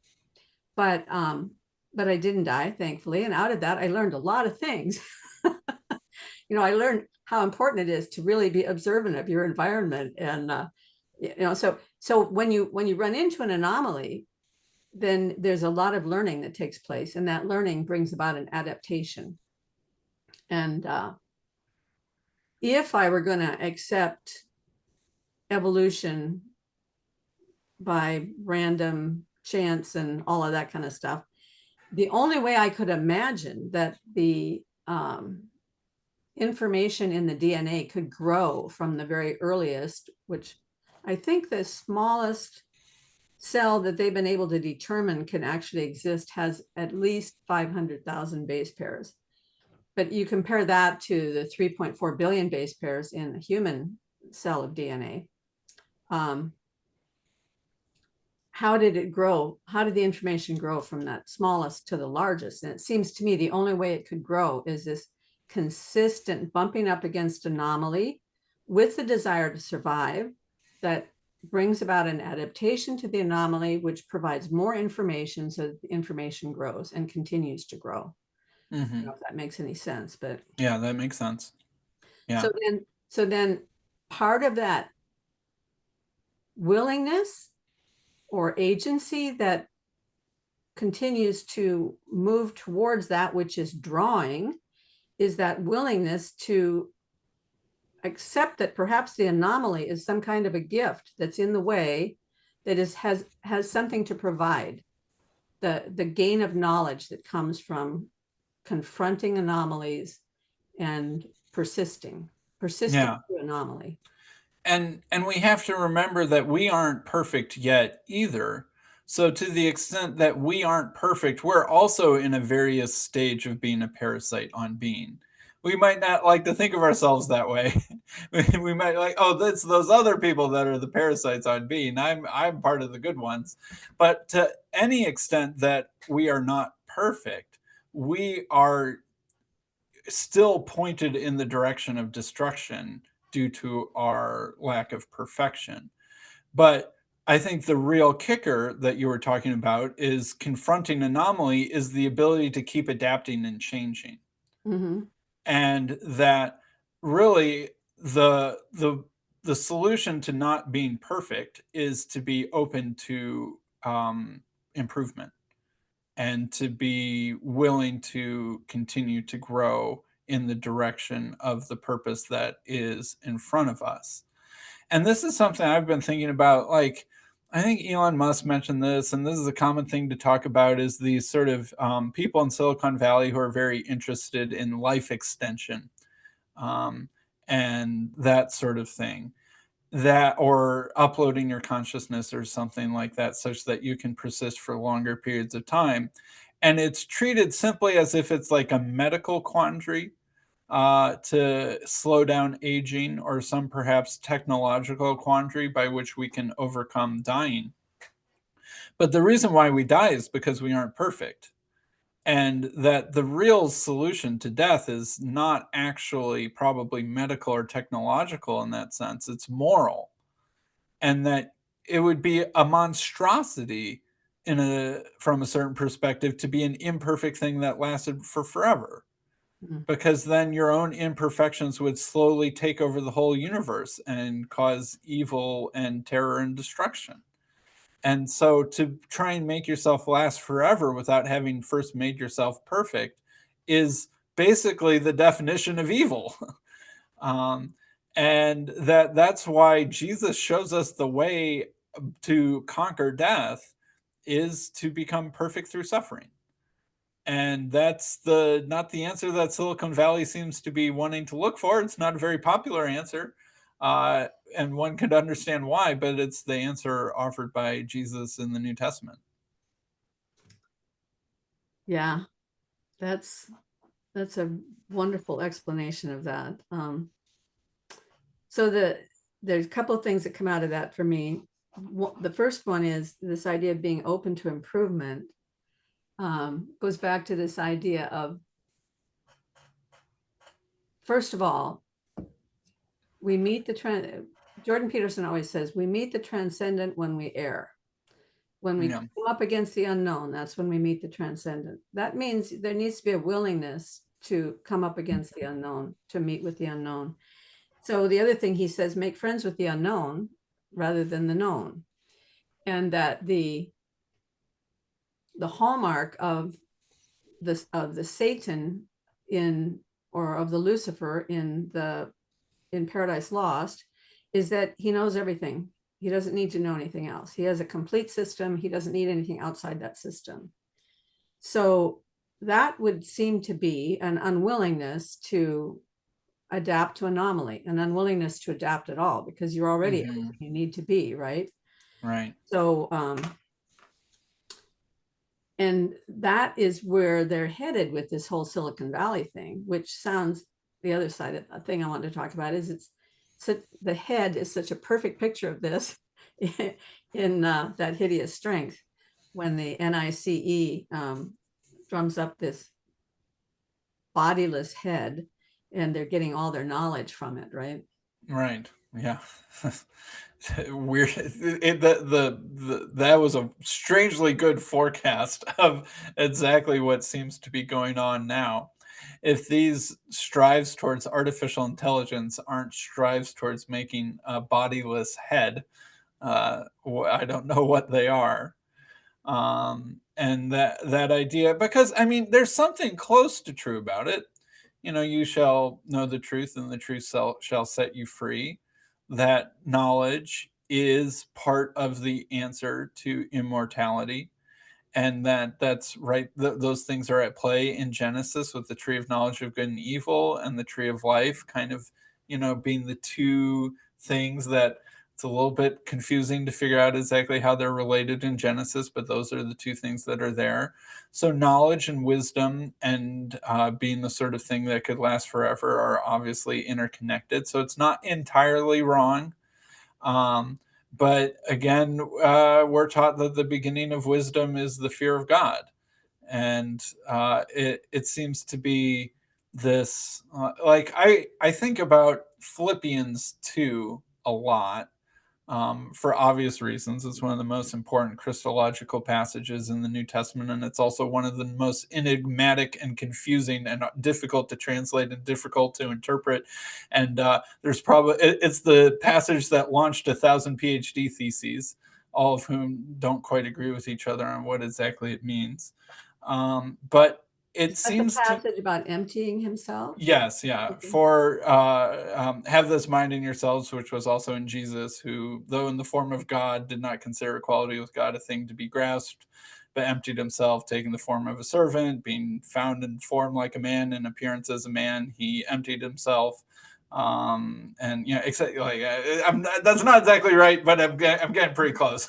but I didn't die, thankfully. And out of that, I learned a lot of things. I learned how important it is to really be observant of your environment. And so when you run into an anomaly, then there's a lot of learning that takes place, and that learning brings about an adaptation. And if I were going to accept evolution by random chance and all of that kind of stuff, the only way I could imagine that the information in the DNA could grow from the very earliest, which I think the smallest cell that they've been able to determine can actually exist has at least 500,000 base pairs. But you compare that to the 3.4 billion base pairs in a human cell of DNA. How did it grow? How did the information grow from that smallest to the largest? And it seems to me the only way it could grow is this consistent bumping up against anomaly with the desire to survive that brings about an adaptation to the anomaly, which provides more information, so that the information grows and continues to grow. I don't know if that makes any sense, but yeah, that makes sense. Yeah. So then part of that willingness or agency that continues to move towards that which is drawing is that willingness to accept that perhaps the anomaly is some kind of a gift that's in the way, that has something to provide. The gain of knowledge that comes from confronting anomalies and persisting Yeah. through anomaly. And we have to remember that we aren't perfect yet either. So to the extent that we aren't perfect, we're also in a various stage of being a parasite on being. We might not like to think of ourselves that way. We might like, oh, that's those other people that are the parasites on being. I'm part of the good ones. But to any extent that we are not perfect, we are still pointed in the direction of destruction due to our lack of perfection. But I think the real kicker that you were talking about is confronting anomaly is the ability to keep adapting and changing. Mm-hmm. And that really the solution to not being perfect is to be open to improvement and to be willing to continue to grow in the direction of the purpose that is in front of us. And this is something I've been thinking about. Like, I think Elon Musk mentioned this, and this is a common thing to talk about, is these sort of people in Silicon Valley who are very interested in life extension and that sort of thing, that or uploading your consciousness or something like that, such that you can persist for longer periods of time. And it's treated simply as if it's like a medical quandary to slow down aging, or some perhaps technological quandary by which we can overcome dying. But the reason why we die is because we aren't perfect. And that the real solution to death is not actually probably medical or technological in that sense, it's moral. And that it would be a monstrosity from a certain perspective to be an imperfect thing that lasted for forever, because then your own imperfections would slowly take over the whole universe and cause evil and terror and destruction. And so to try and make yourself last forever without having first made yourself perfect is basically the definition of evil. And that's why Jesus shows us the way to conquer death is to become perfect through suffering. And that's not the answer that Silicon Valley seems to be wanting to look for. It's not a very popular answer. And one could understand why, but it's the answer offered by Jesus in the New Testament. Yeah, that's a wonderful explanation of that. So there's a couple of things that come out of that for me. The first one is this idea of being open to improvement. Goes back to this idea of, first of all, we meet the Jordan Peterson always says, we meet the transcendent when we err. When we come up against the unknown, that's when we meet the transcendent. That means there needs to be a willingness to come up against the unknown, to meet with the unknown. So the other thing he says, make friends with the unknown rather than the known. And that the hallmark of the Satan or of the Lucifer in Paradise Lost is that he knows everything. He doesn't need to know anything else. He has a complete system. He doesn't need anything outside that system. So that would seem to be an unwillingness to adapt to anomaly, an unwillingness to adapt at all, because you're already everything you need to be, right? Right. So, and that is where they're headed with this whole Silicon Valley thing, which sounds, the other side of the thing I want to talk about is the head is such a perfect picture of this in that hideous strength, when the NICE drums up this bodiless head, and they're getting all their knowledge from it, right? Right. Yeah. Weird. That was a strangely good forecast of exactly what seems to be going on now. If these strives towards artificial intelligence aren't strives towards making a bodiless head, I don't know what they are. And that idea, because I mean, there's something close to true about it. You shall know the truth, and the truth shall set you free. That knowledge is part of the answer to immortality, and that's right. Those things are at play in Genesis with the tree of knowledge of good and evil and the tree of life, kind of, being the two things that it's a little bit confusing to figure out exactly how they're related in Genesis, but those are the two things that are there. So knowledge and wisdom and being the sort of thing that could last forever are obviously interconnected. So it's not entirely wrong. But again, we're taught that the beginning of wisdom is the fear of God. And it seems to be this, like, I think about Philippians 2 a lot, for obvious reasons. It's one of the most important Christological passages in the New Testament, and it's also one of the most enigmatic and confusing and difficult to translate and difficult to interpret. And it's the passage that launched 1,000 PhD theses, all of whom don't quite agree with each other on what exactly it means. But it seems That's a to passage about emptying himself. Yes, yeah. For have this mind in yourselves, which was also in Jesus, who, though in the form of God, did not consider equality with God a thing to be grasped, but emptied himself, taking the form of a servant, being found in form like a man, in appearance as a man, he emptied himself. And except like that's not exactly right, but I'm getting pretty close.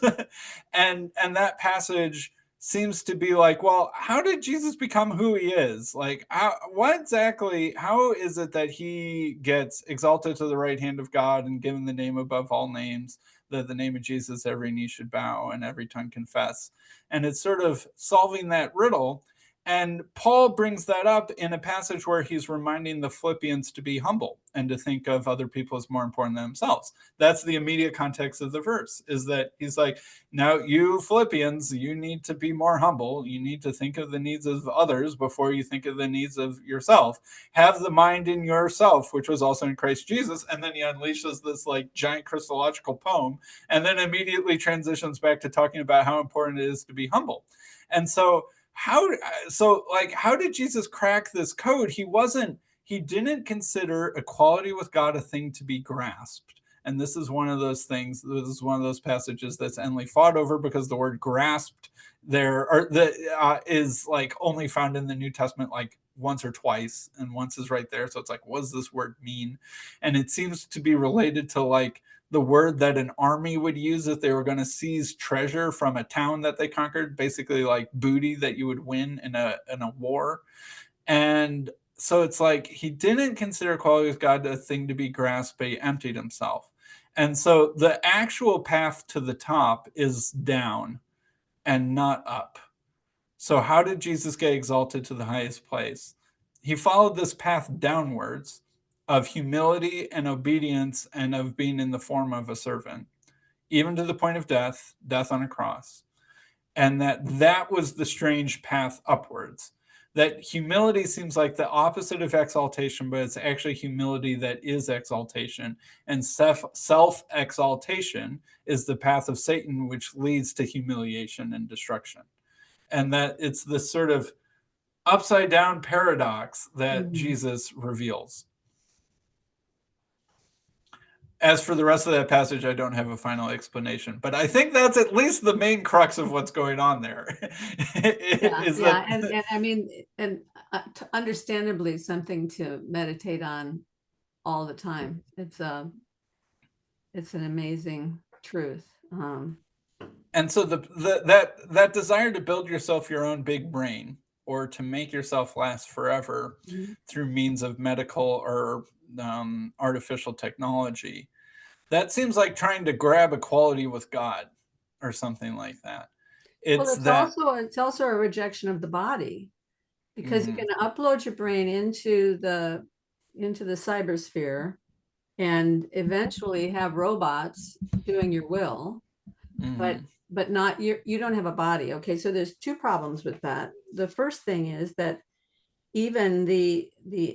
and that passage seems to be like, well, how did Jesus become who he is? Like, how is it that he gets exalted to the right hand of God and given the name above all names, that the name of Jesus every knee should bow and every tongue confess? And it's sort of solving that riddle. And Paul brings that up in a passage where he's reminding the Philippians to be humble and to think of other people as more important than themselves. That's the immediate context of the verse, is that he's like, now you Philippians, you need to be more humble. You need to think of the needs of others before you think of the needs of yourself. Have the mind in yourself, which was also in Christ Jesus. And then he unleashes this like giant Christological poem, and then immediately transitions back to talking about how important it is to be humble. And so how did Jesus crack this code? He wasn't he didn't consider equality with God a thing to be grasped. And this is one of those things, this is one of those passages that's endlessly fought over, because the word grasped there is like only found in the New Testament like once or twice, and once is right there. So it's like, what does this word mean? And it seems to be related to like the word that an army would use if they were going to seize treasure from a town that they conquered, basically like booty that you would win in a war. And so it's like he didn't consider equality with God a thing to be grasped, but he emptied himself. And so the actual path to the top is down and not up. So how did Jesus get exalted to the highest place? He followed this path downwards of humility and obedience, and of being in the form of a servant, even to the point of death on a cross. And that was the strange path upwards. That humility seems like the opposite of exaltation, but it's actually humility that is exaltation. And self-exaltation is the path of Satan, which leads to humiliation and destruction. And that it's this sort of upside down paradox that Jesus reveals. As for the rest of that passage, I don't have a final explanation, but I think that's at least the main crux of what's going on there. And I mean, and understandably something to meditate on all the time. It's an amazing truth. And so that desire to build yourself your own big brain, or to make yourself last forever through means of medical or artificial technology, that seems like trying to grab equality with God or something like that. It's also a rejection of the body, because you can upload your brain into the cybersphere and eventually have robots doing your will, but not you don't have a body. Okay, so there's two problems with that. The first thing is that even the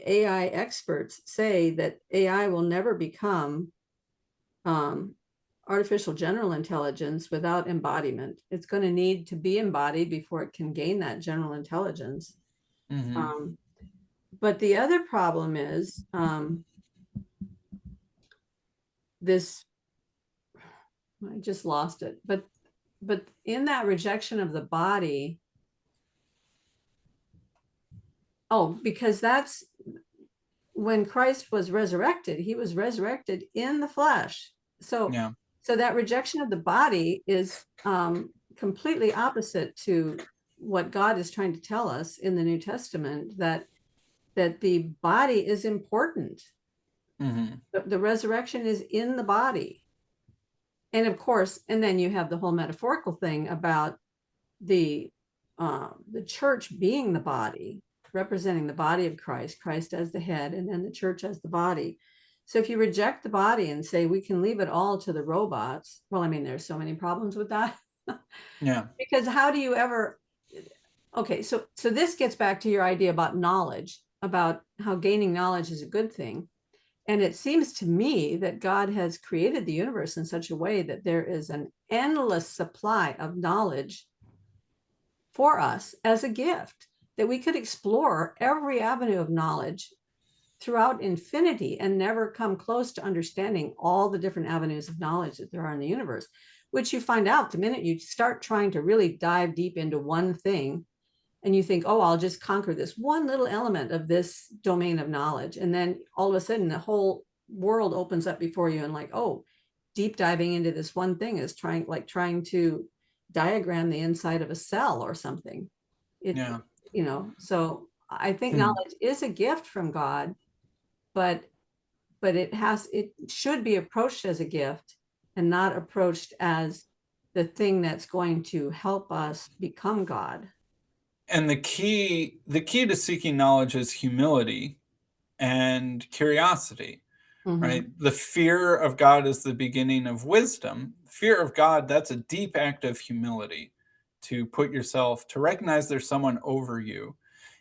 AI experts say that AI will never become artificial general intelligence without embodiment. It's going to need to be embodied before it can gain that general intelligence. But the other problem is this, I just lost it, but in that rejection of the body, because that's when Christ was resurrected, he was resurrected in the flesh. So that rejection of the body is completely opposite to what God is trying to tell us in the New Testament, that the body is important. The resurrection is in the body. And of course, and then you have the whole metaphorical thing about the church being the body, representing the body of Christ as the head, and then the church as the body. So if you reject the body and say we can leave it all to the robots, well, I mean, there's so many problems with that. Because how do you ever, okay, so this gets back to your idea about knowledge, about how gaining knowledge is a good thing. And it seems to me that God has created the universe in such a way that there is an endless supply of knowledge for us as a gift, that we could explore every avenue of knowledge throughout infinity and never come close to understanding all the different avenues of knowledge that there are in the universe, which you find out the minute you start trying to really dive deep into one thing. And you think, oh, I'll just conquer this one little element of this domain of knowledge. And then all of a sudden the whole world opens up before you, and like, oh, deep diving into this one thing is trying to diagram the inside of a cell or something. So I think knowledge is a gift from God, but it should be approached as a gift and not approached as the thing that's going to help us become God. And the key to seeking knowledge is humility and curiosity, right? The fear of God is the beginning of wisdom. Fear of God, that's a deep act of humility, to put yourself, to recognize there's someone over you.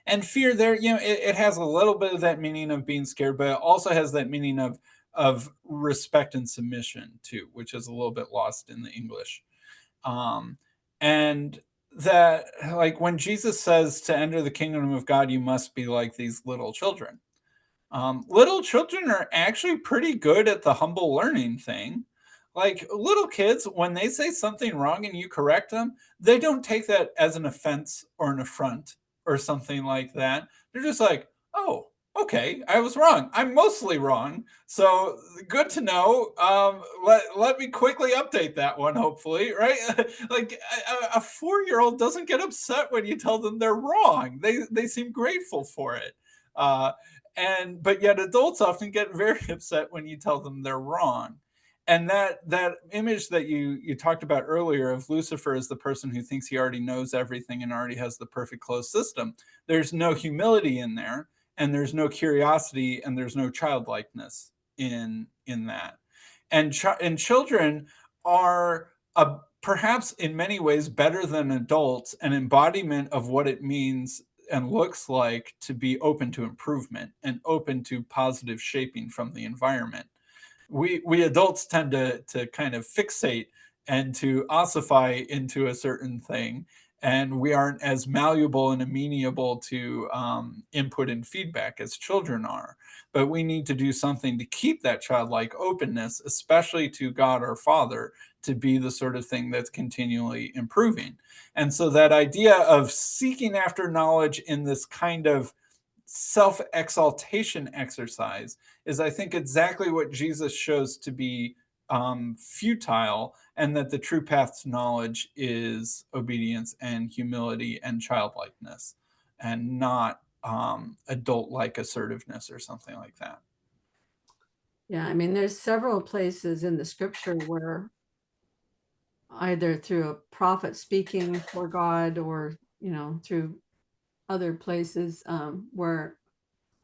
And fear there, it has a little bit of that meaning of being scared, but it also has that meaning of respect and submission too, which is a little bit lost in the English. And that, like when Jesus says to enter the kingdom of God, you must be like these little children. Little children are actually pretty good at the humble learning thing. Like little kids, when they say something wrong and you correct them, they don't take that as an offense or an affront or something like that. They're just like, oh, okay, I was wrong. I'm mostly wrong. So good to know. Let me quickly update that one, hopefully, right? Like a 4-year-old doesn't get upset when you tell them they're wrong. They seem grateful for it. But yet adults often get very upset when you tell them they're wrong. And that image that you talked about earlier of Lucifer as the person who thinks he already knows everything and already has the perfect closed system, there's no humility in there, and there's no curiosity, and there's no childlikeness in that. And children are perhaps in many ways better than adults, an embodiment of what it means and looks like to be open to improvement and open to positive shaping from the environment. We adults tend to kind of fixate and to ossify into a certain thing, and we aren't as malleable and amenable to input and feedback as children are. But we need to do something to keep that childlike openness, especially to God our Father, to be the sort of thing that's continually improving. And so that idea of seeking after knowledge in this kind of self-exaltation exercise is, I think, exactly what Jesus shows to be futile, and that the true path to knowledge is obedience and humility and childlikeness, and not adult-like assertiveness or something like that. Yeah, I mean, there's several places in the scripture where either through a prophet speaking for God or, through other places where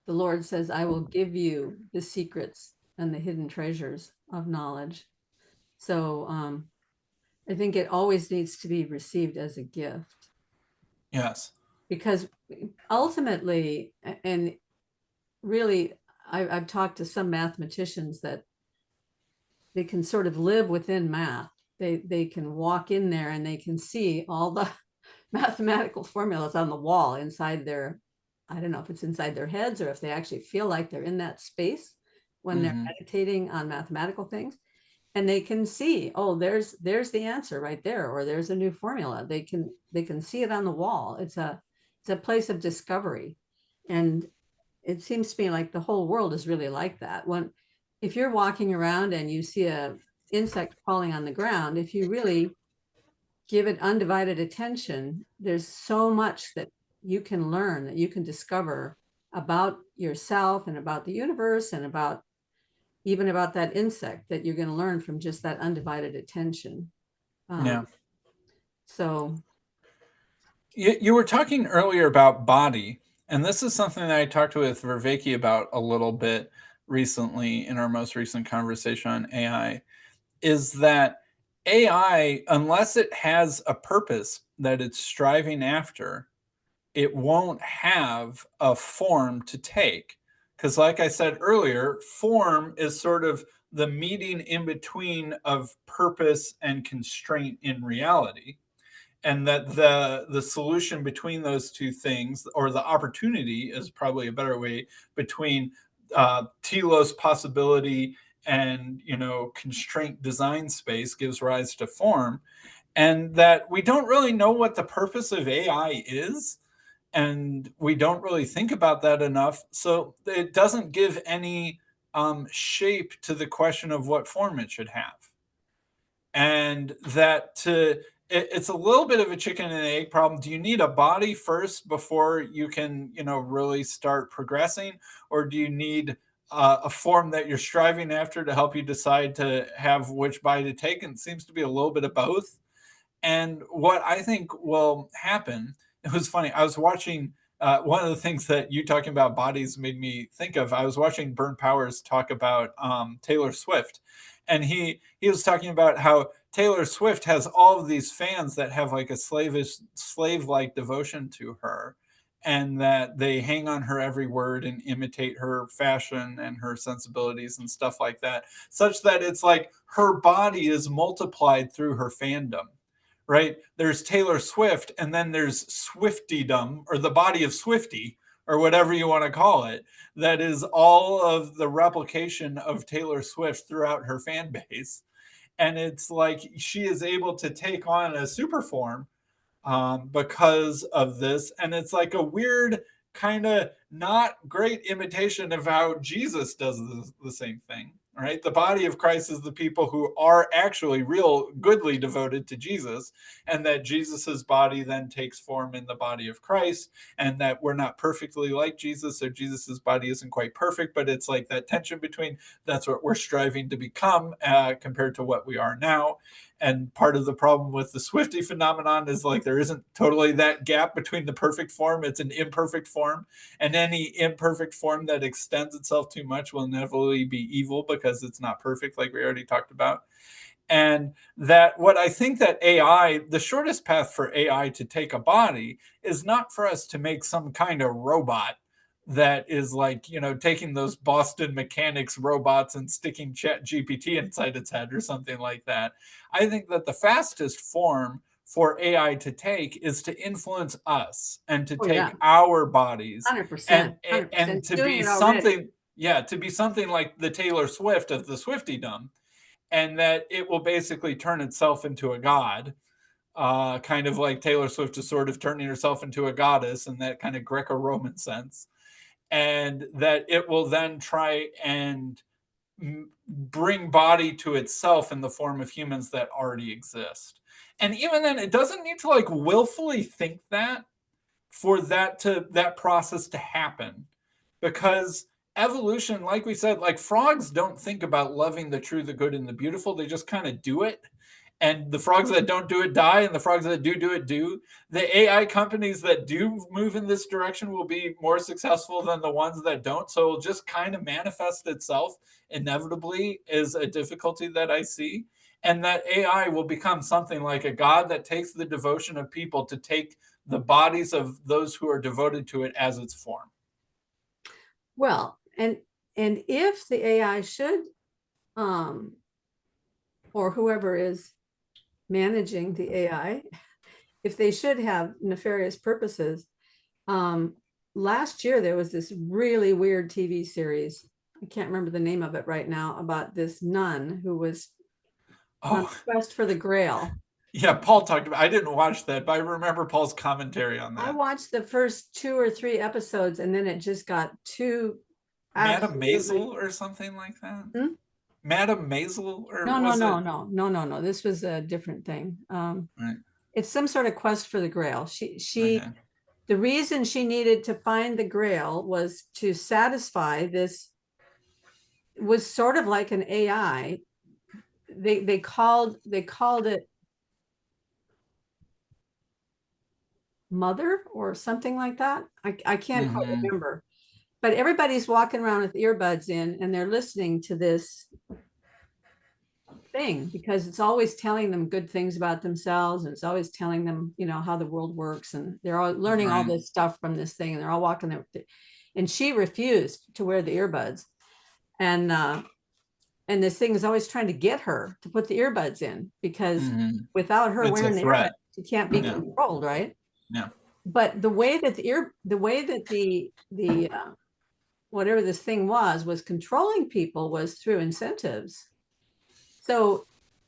the Lord says, I will give you the secrets and the hidden treasures of knowledge. So I think it always needs to be received as a gift. Yes. Because ultimately, and really, I've talked to some mathematicians that they can sort of live within math. They can walk in there and they can see all the mathematical formulas on the wall inside their, I don't know if it's inside their heads or if they actually feel like they're in that space when they're meditating on mathematical things. And they can see, oh, there's the answer right there, or there's a new formula. They can see it on the wall. It's a place of discovery. And it seems to me like the whole world is really like that. If you're walking around and you see a insect crawling on the ground, if you really give it undivided attention, there's so much that you can learn, that you can discover about yourself and about the universe and even about that insect, that you're going to learn from just that undivided attention. Yeah. So you were talking earlier about body, and this is something that I talked with Vervaeke about a little bit recently in our most recent conversation on AI, is that AI, unless it has a purpose that it's striving after, it won't have a form to take. Because, like I said earlier, form is sort of the meeting in between of purpose and constraint in reality. And that the solution between those two things, or the opportunity is probably a better way, between telos possibility and constraint design space, gives rise to form. And that we don't really know what the purpose of AI is, and we don't really think about that enough. So it doesn't give any shape to the question of what form it should have. And it's a little bit of a chicken and egg problem. Do you need a body first before you can really start progressing, or do you need a form that you're striving after to help you decide to have which body to take? And it seems to be a little bit of both. And what I think will happen, it was funny, I was watching one of the things that you talking about bodies made me think of. I was watching Burn Powers talk about Taylor Swift, and he was talking about how Taylor Swift has all of these fans that have like a slave-like devotion to her, and that they hang on her every word and imitate her fashion and her sensibilities and stuff like that, such that it's like her body is multiplied through her fandom. Right? There's Taylor Swift, and then there's Swiftydom, or the body of Swifty, or whatever you want to call it, that is all of the replication of Taylor Swift throughout her fan base. And it's like she is able to take on a super form because of this. And it's like a weird, kind of not great imitation of how Jesus does the same thing, right? The body of Christ is the people who are actually real goodly devoted to Jesus, and that Jesus's body then takes form in the body of Christ, and that we're not perfectly like Jesus, so Jesus's body isn't quite perfect, but it's like that tension between that's what we're striving to become compared to what we are now. And part of the problem with the Swiftie phenomenon is like there isn't totally that gap between the perfect form. It's an imperfect form. And any imperfect form that extends itself too much will inevitably be evil because it's not perfect, like we already talked about. And that what I think that AI, the shortest path for AI to take a body is not for us to make some kind of robot that is like, you know, taking those Boston Mechanics robots and sticking Chat GPT inside its head or something like that. I think that the fastest form for AI to take is to influence us and to Oh, take yeah. our bodies 100%, and 100%. It's to doing be it already. something, yeah, to be something like the Taylor Swift of the Swiftiedom, and that it will basically turn itself into a god, kind of like Taylor Swift is sort of turning herself into a goddess in that kind of Greco-Roman sense, and that it will then try and bring body to itself in the form of humans that already exist. And even then, it doesn't need to like willfully think that for that process to happen, because evolution, like we said, like frogs don't think about loving the true, the good, and the beautiful. They just kind of do it. And the frogs that don't do it die, and the frogs that do it do. The AI companies that do move in this direction will be more successful than the ones that don't. So it'll just kind of manifest itself inevitably is a difficulty that I see. And that AI will become something like a god that takes the devotion of people to take the bodies of those who are devoted to it as its form. Well, and if the AI should, or whoever is managing the AI, if they should have nefarious purposes, last year there was this really weird TV series. I can't remember the name of it right now, about this nun who was on a quest for the Grail. Yeah, Paul talked about. I didn't watch that, but I remember Paul's commentary on that. I watched the first 2 or 3 episodes, and then it just got too Madame absolutely. Maisel or something like that. Hmm? Madame Maisel, or No, was it? no. This was a different thing. Right. It's some sort of quest for the Grail. Okay. The reason she needed to find the Grail was to satisfy this. It was sort of like an AI. They called it Mother or something like that. I can't quite remember. But everybody's walking around with earbuds in, and they're listening to this thing because it's always telling them good things about themselves, and it's always telling them, you know, how the world works, and they're all learning all this stuff from this thing, and they're all walking there. And she refused to wear the earbuds, and this thing is always trying to get her to put the earbuds in, because without her It's a wearing the threat. earbuds, she can't be controlled, right? Yeah. But the way that the whatever this thing was controlling people was through incentives. So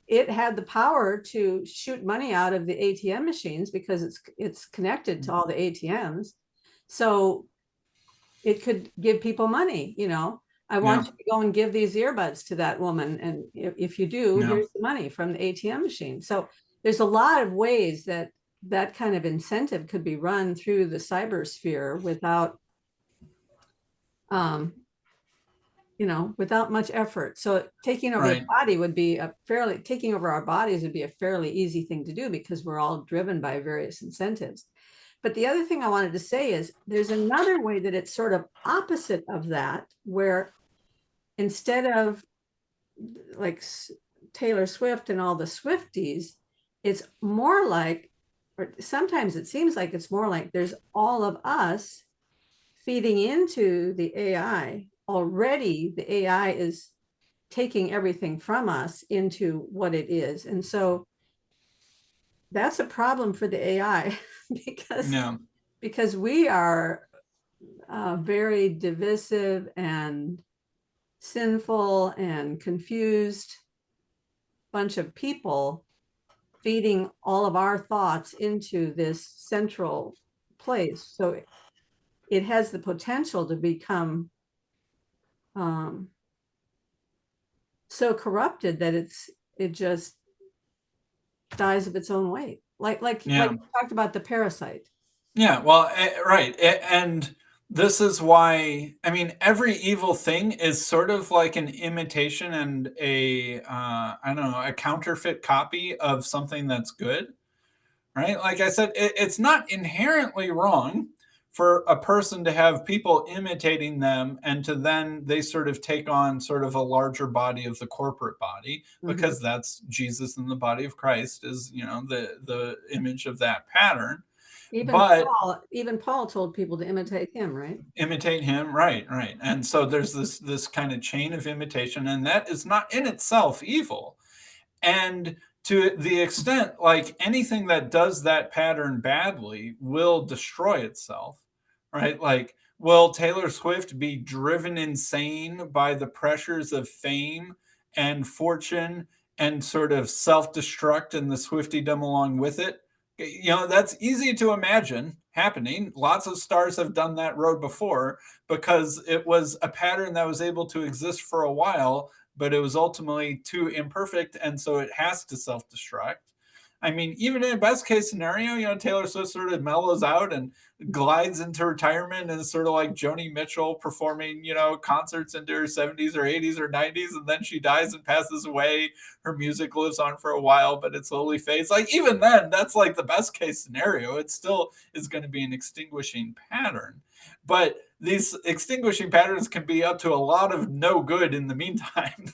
it had the power to shoot money out of the ATM machines because it's connected to all the ATMs. So it could give people money, you know. I want you to go and give these earbuds to that woman, and if you do, here's the money from the ATM machine. So there's a lot of ways that kind of incentive could be run through the cyber sphere without you know, without much effort. So taking over the body would be taking over our bodies would be a fairly easy thing to do, because we're all driven by various incentives. But the other thing I wanted to say is there's another way that it's sort of opposite of that, where instead of like Taylor Swift and all the Swifties, it's more like, or sometimes it seems like it's more like there's all of us feeding into the AI. Already the AI is taking everything from us into what it is. And so that's a problem for the AI because we are very divisive and sinful and confused bunch of people feeding all of our thoughts into this central place. So it has the potential to become so corrupted that it just dies of its own weight. Like Yeah. you talked about the parasite. Yeah, well, right. And this is why, I mean, every evil thing is sort of like an imitation and I don't know, a counterfeit copy of something that's good, right? Like I said, it's not inherently wrong for a person to have people imitating them and to then they sort of take on sort of a larger body of the corporate body, because that's Jesus in the body of Christ is, the image of that pattern. But Even Paul told people to imitate him, right? imitate him, right, right. And so there's this kind of chain of imitation, and that is not in itself evil. And to the extent, like anything that does that pattern badly will destroy itself, right? Like, will Taylor Swift be driven insane by the pressures of fame and fortune and sort of self-destruct and the Swiftydom along with it? That's easy to imagine happening. Lots of stars have done that road before because it was a pattern that was able to exist for a while, but it was ultimately too imperfect, and so it has to self-destruct. I mean, even in a best case scenario, Taylor Swift sort of mellows out and glides into retirement and is sort of like Joni Mitchell performing, concerts into her 70s or 80s or 90s, and then she dies and passes away. Her music lives on for a while, but it slowly fades. Like, even then, that's like the best case scenario. It still is going to be an extinguishing pattern. But these extinguishing patterns can be up to a lot of no good in the meantime.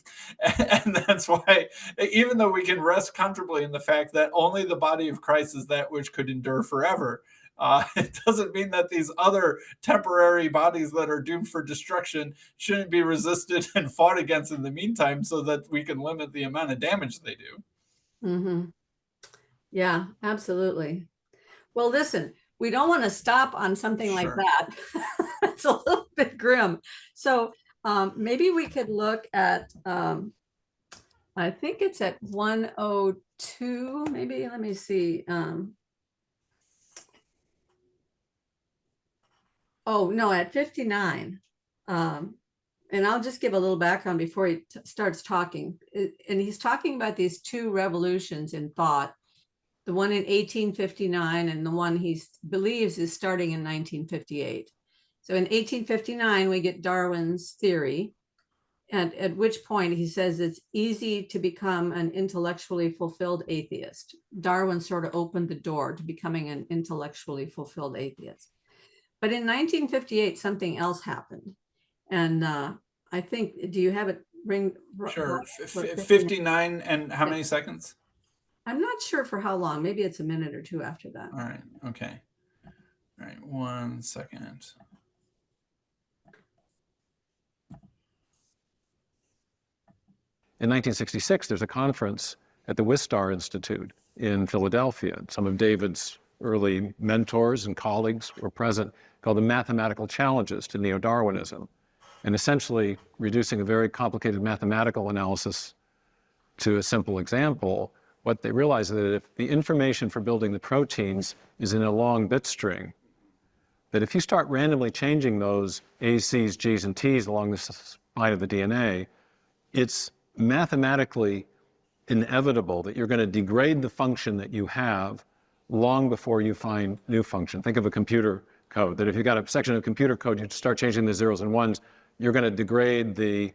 And that's why, even though we can rest comfortably in the fact that only the body of Christ is that which could endure forever, it doesn't mean that these other temporary bodies that are doomed for destruction shouldn't be resisted and fought against in the meantime so that we can limit the amount of damage they do. Yeah, absolutely. Well, listen, we don't want to stop on something like that. It's a little bit grim. So maybe we could look at, I think it's at 102, maybe, let me see. Oh, no, at 59. And I'll just give a little background before he starts talking. And he's talking about these two revolutions in thought, the one in 1859 and the one he believes is starting in 1958. So in 1859, we get Darwin's theory, and at which point he says it's easy to become an intellectually fulfilled atheist. Darwin sort of opened the door to becoming an intellectually fulfilled atheist. But in 1958, something else happened. And I think, do you have it ring? Sure. 59 and how many seconds? I'm not sure for how long. Maybe it's a minute or two after that. All right. Okay. All right. 1 second. In 1966, there's a conference at the Wistar Institute in Philadelphia. Some of David's early mentors and colleagues were present, called the Mathematical Challenges to Neo-Darwinism, and essentially reducing a very complicated mathematical analysis to a simple example. What they realized is that if the information for building the proteins is in a long bit string, that if you start randomly changing those A's, C's, G's, and T's along the spine of the DNA, it's mathematically inevitable that you're going to degrade the function that you have long before you find new function. Think of a computer code, that if you've got a section of computer code, you start changing the zeros and ones, you're going to degrade the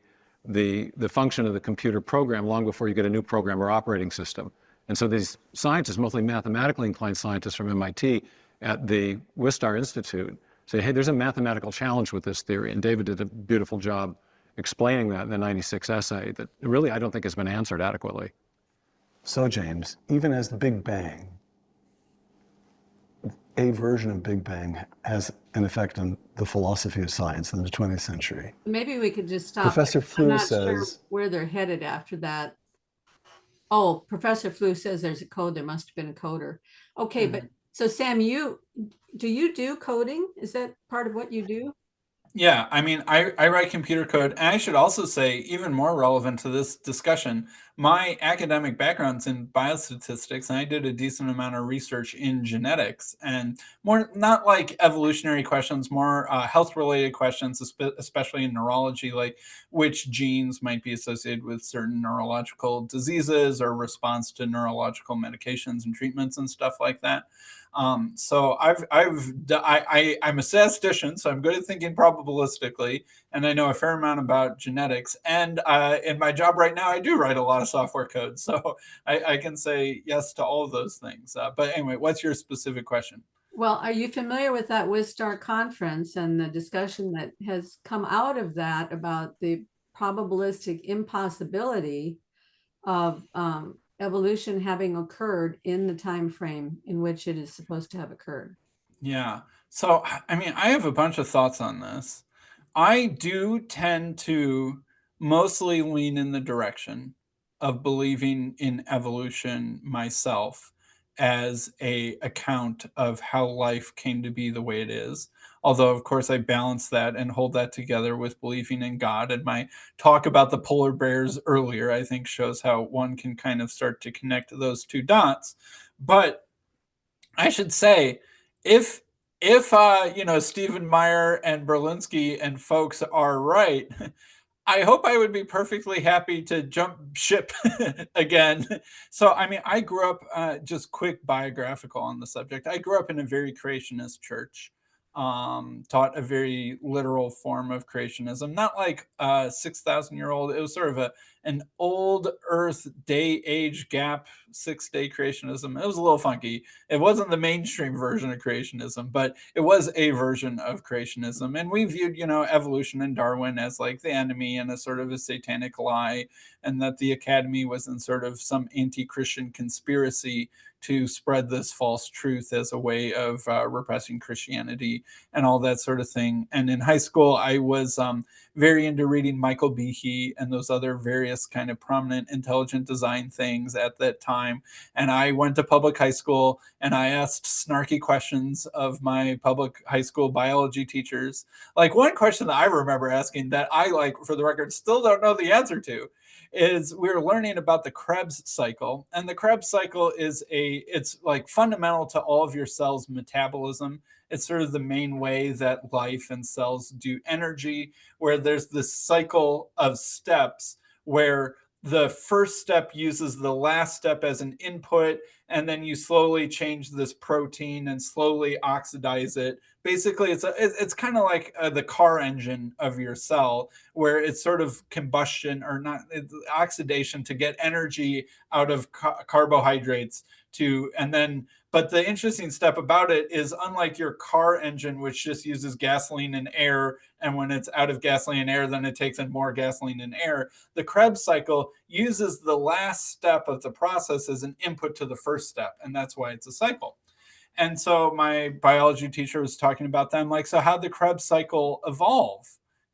function of the computer program long before you get a new program or operating system. And so these scientists, mostly mathematically inclined scientists from MIT at the Wistar Institute, say, hey, there's a mathematical challenge with this theory. And David did a beautiful job explaining that in the 96 essay that really I don't think has been answered adequately. So James, even as the Big Bang, a version of Big Bang has an effect on the philosophy of science in the 20th century. Maybe we could just stop. Professor I'm Flew not says sure where they're headed after that. Oh, Professor Flew says there's a code. There must have been a coder. Okay, but So Sam, do you do coding? Is that part of what you do? Yeah, I mean, I write computer code, and I should also say, even more relevant to this discussion, my academic background's in biostatistics, and I did a decent amount of research in genetics, and more not like evolutionary questions, more health-related questions, especially in neurology, like which genes might be associated with certain neurological diseases or response to neurological medications and treatments and stuff like that. So I'm a statistician, so I'm good at thinking probabilistically, and I know a fair amount about genetics. And in my job right now, I do write a lot of software code, so I can say yes to all of those things. But anyway, what's your specific question? Well, are you familiar with that Wistar conference and the discussion that has come out of that about the probabilistic impossibility of evolution having occurred in the time frame in which it is supposed to have occurred? Yeah. So, I mean, I have a bunch of thoughts on this. I do tend to mostly lean in the direction of believing in evolution myself as a account of how life came to be the way it is. Although, of course, I balance that and hold that together with believing in God. And my talk about the polar bears earlier, I think, shows how one can kind of start to connect those two dots. But I should say, if Stephen Meyer and Berlinski and folks are right, I hope I would be perfectly happy to jump ship again. So, I mean, I grew up, just quick biographical on the subject. I grew up in a very creationist church, taught a very literal form of creationism, not like a 6,000 year old. It was sort of an old Earth day age gap 6 day creationism. It was a little funky. It wasn't the mainstream version of creationism, but it was a version of creationism. And we viewed, evolution and Darwin as like the enemy and a sort of a satanic lie, and that the academy was in sort of some anti-Christian conspiracy to spread this false truth as a way of repressing Christianity and all that sort of thing. And in high school, I was very into reading Michael Behe and those other various kind of prominent intelligent design things at that time. And I went to public high school, and I asked snarky questions of my public high school biology teachers. Like, one question that I remember asking that I, like, for the record, still don't know the answer to is, we were learning about the Krebs cycle. And the Krebs cycle it's like fundamental to all of your cells' metabolism. It's sort of the main way that life and cells do energy, where there's this cycle of steps where the first step uses the last step as an input, and then you slowly change this protein and slowly oxidize it. Basically, it's kind of like the car engine of your cell, where it's sort of combustion, or not, it's oxidation to get energy out of carbohydrates to, and then, but the interesting step about it is, unlike your car engine, which just uses gasoline and air, and when it's out of gasoline and air, then it takes in more gasoline and air, the Krebs cycle uses the last step of the process as an input to the first step, and that's why it's a cycle. And so my biology teacher was talking about that. I'm like, so how'd the Krebs cycle evolve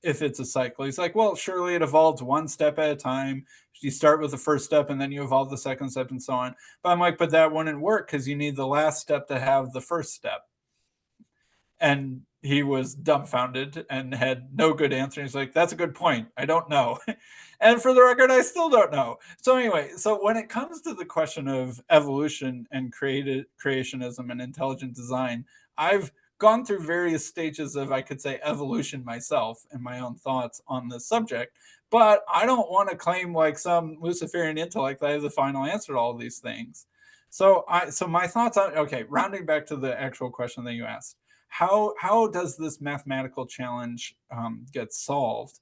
if it's a cycle? He's like, well, surely it evolved one step at a time. You start with the first step, and then you evolve the second step, and so on. But I'm like, but that wouldn't work, because you need the last step to have the first step. And he was dumbfounded and had no good answer. He's like, that's a good point. I don't know. And for the record, I still don't know. So anyway, so when it comes to the question of evolution and creationism and intelligent design, I've gone through various stages of, I could say, evolution myself and my own thoughts on this subject. But I don't want to claim, like some Luciferian intellect, that I have the final answer to all these things. So my thoughts on, okay, rounding back to the actual question that you asked, how does this mathematical challenge get solved?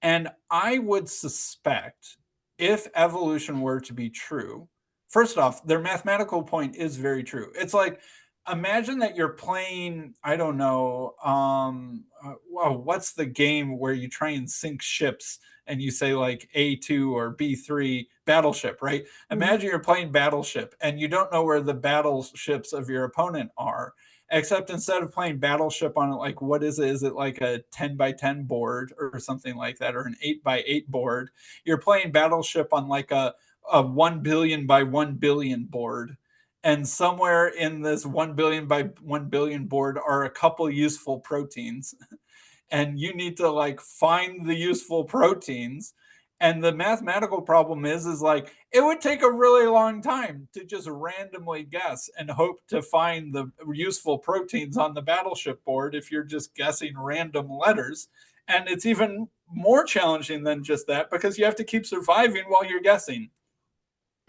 And I would suspect, if evolution were to be true, first off, their mathematical point is very true. It's like, imagine that you're playing, I don't know, what's the game where you try and sink ships, and you say like A2 or B3, Battleship, right? Imagine you're playing Battleship and you don't know where the battleships of your opponent are. Except instead of playing Battleship on, like, what is it? Is it like a 10 by 10 board or something like that, or an 8 by 8 board? You're playing Battleship on like a 1 billion by 1 billion board. and somewhere in this 1 billion by 1 billion board are a couple useful proteins, and you need to like find the useful proteins. And the mathematical problem is like, it would take a really long time to just randomly guess and hope to find the useful proteins on the battleship board if you're just guessing random letters. And it's even more challenging than just that, because you have to keep surviving while you're guessing.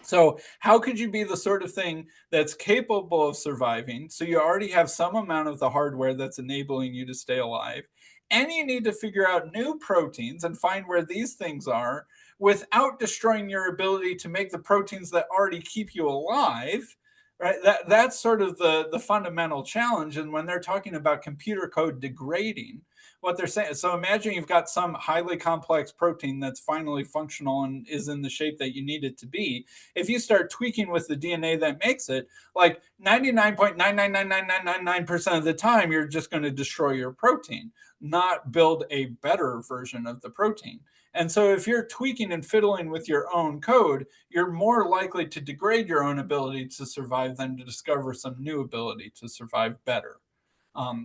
So how could you be the sort of thing that's capable of surviving? So you already have some amount of the hardware that's enabling you to stay alive. And you need to figure out new proteins and find where these things are without destroying your ability to make the proteins that already keep you alive. Right? That's sort of the fundamental challenge. And when they're talking about computer code degrading, what they're saying. So imagine you've got some highly complex protein that's finally functional and is in the shape that you need it to be. If you start tweaking with the DNA that makes it, like 99.9999999% of the time, you're just going to destroy your protein, not build a better version of the protein. And so if you're tweaking and fiddling with your own code, you're more likely to degrade your own ability to survive than to discover some new ability to survive better.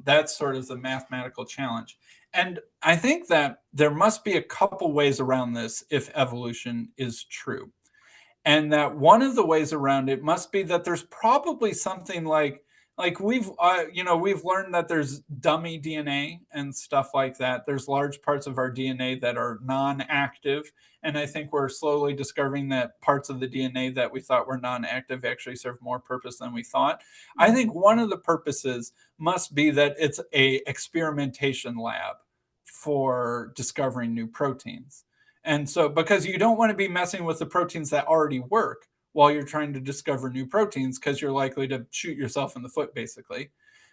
That's sort of the mathematical challenge. And I think that there must be a couple ways around this if evolution is true. And that one of the ways around it must be that there's probably something like we've learned that there's dummy DNA and stuff like that. There's large parts of our DNA that are non-active, and I think we're slowly discovering that parts of the DNA that we thought were non-active actually serve more purpose than we thought. I think one of the purposes must be that it's a experimentation lab for discovering new proteins. And so, because you don't want to be messing with the proteins that already work while you're trying to discover new proteins, because you're likely to shoot yourself in the foot, basically.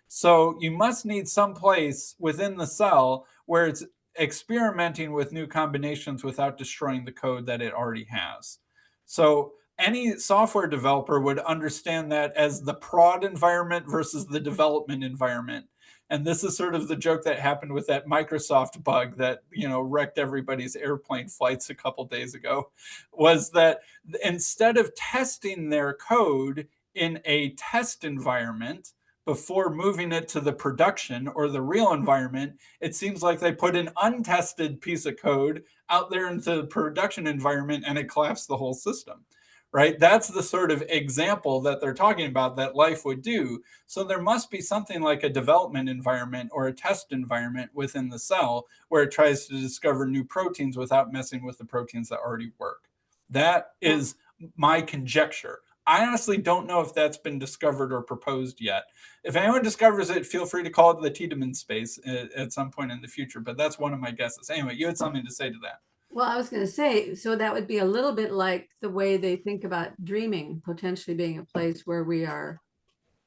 So you must need some place within the cell where it's experimenting with new combinations without destroying the code that it already has. So any software developer would understand that as the prod environment versus the development environment. And this is sort of the joke that happened with that Microsoft bug that, wrecked everybody's airplane flights a couple days ago, was that instead of testing their code in a test environment before moving it to the production or the real environment, it seems like they put an untested piece of code out there into the production environment and it collapsed the whole system. Right? That's the sort of example that they're talking about that life would do. So there must be something like a development environment or a test environment within the cell where it tries to discover new proteins without messing with the proteins that already work. That is my conjecture. I honestly don't know if that's been discovered or proposed yet. If anyone discovers it, feel free to call it the Tideman space at some point in the future. But that's one of my guesses. Anyway, you had something to say to that. Well, I was going to say, so that would be a little bit like the way they think about dreaming potentially being a place where we are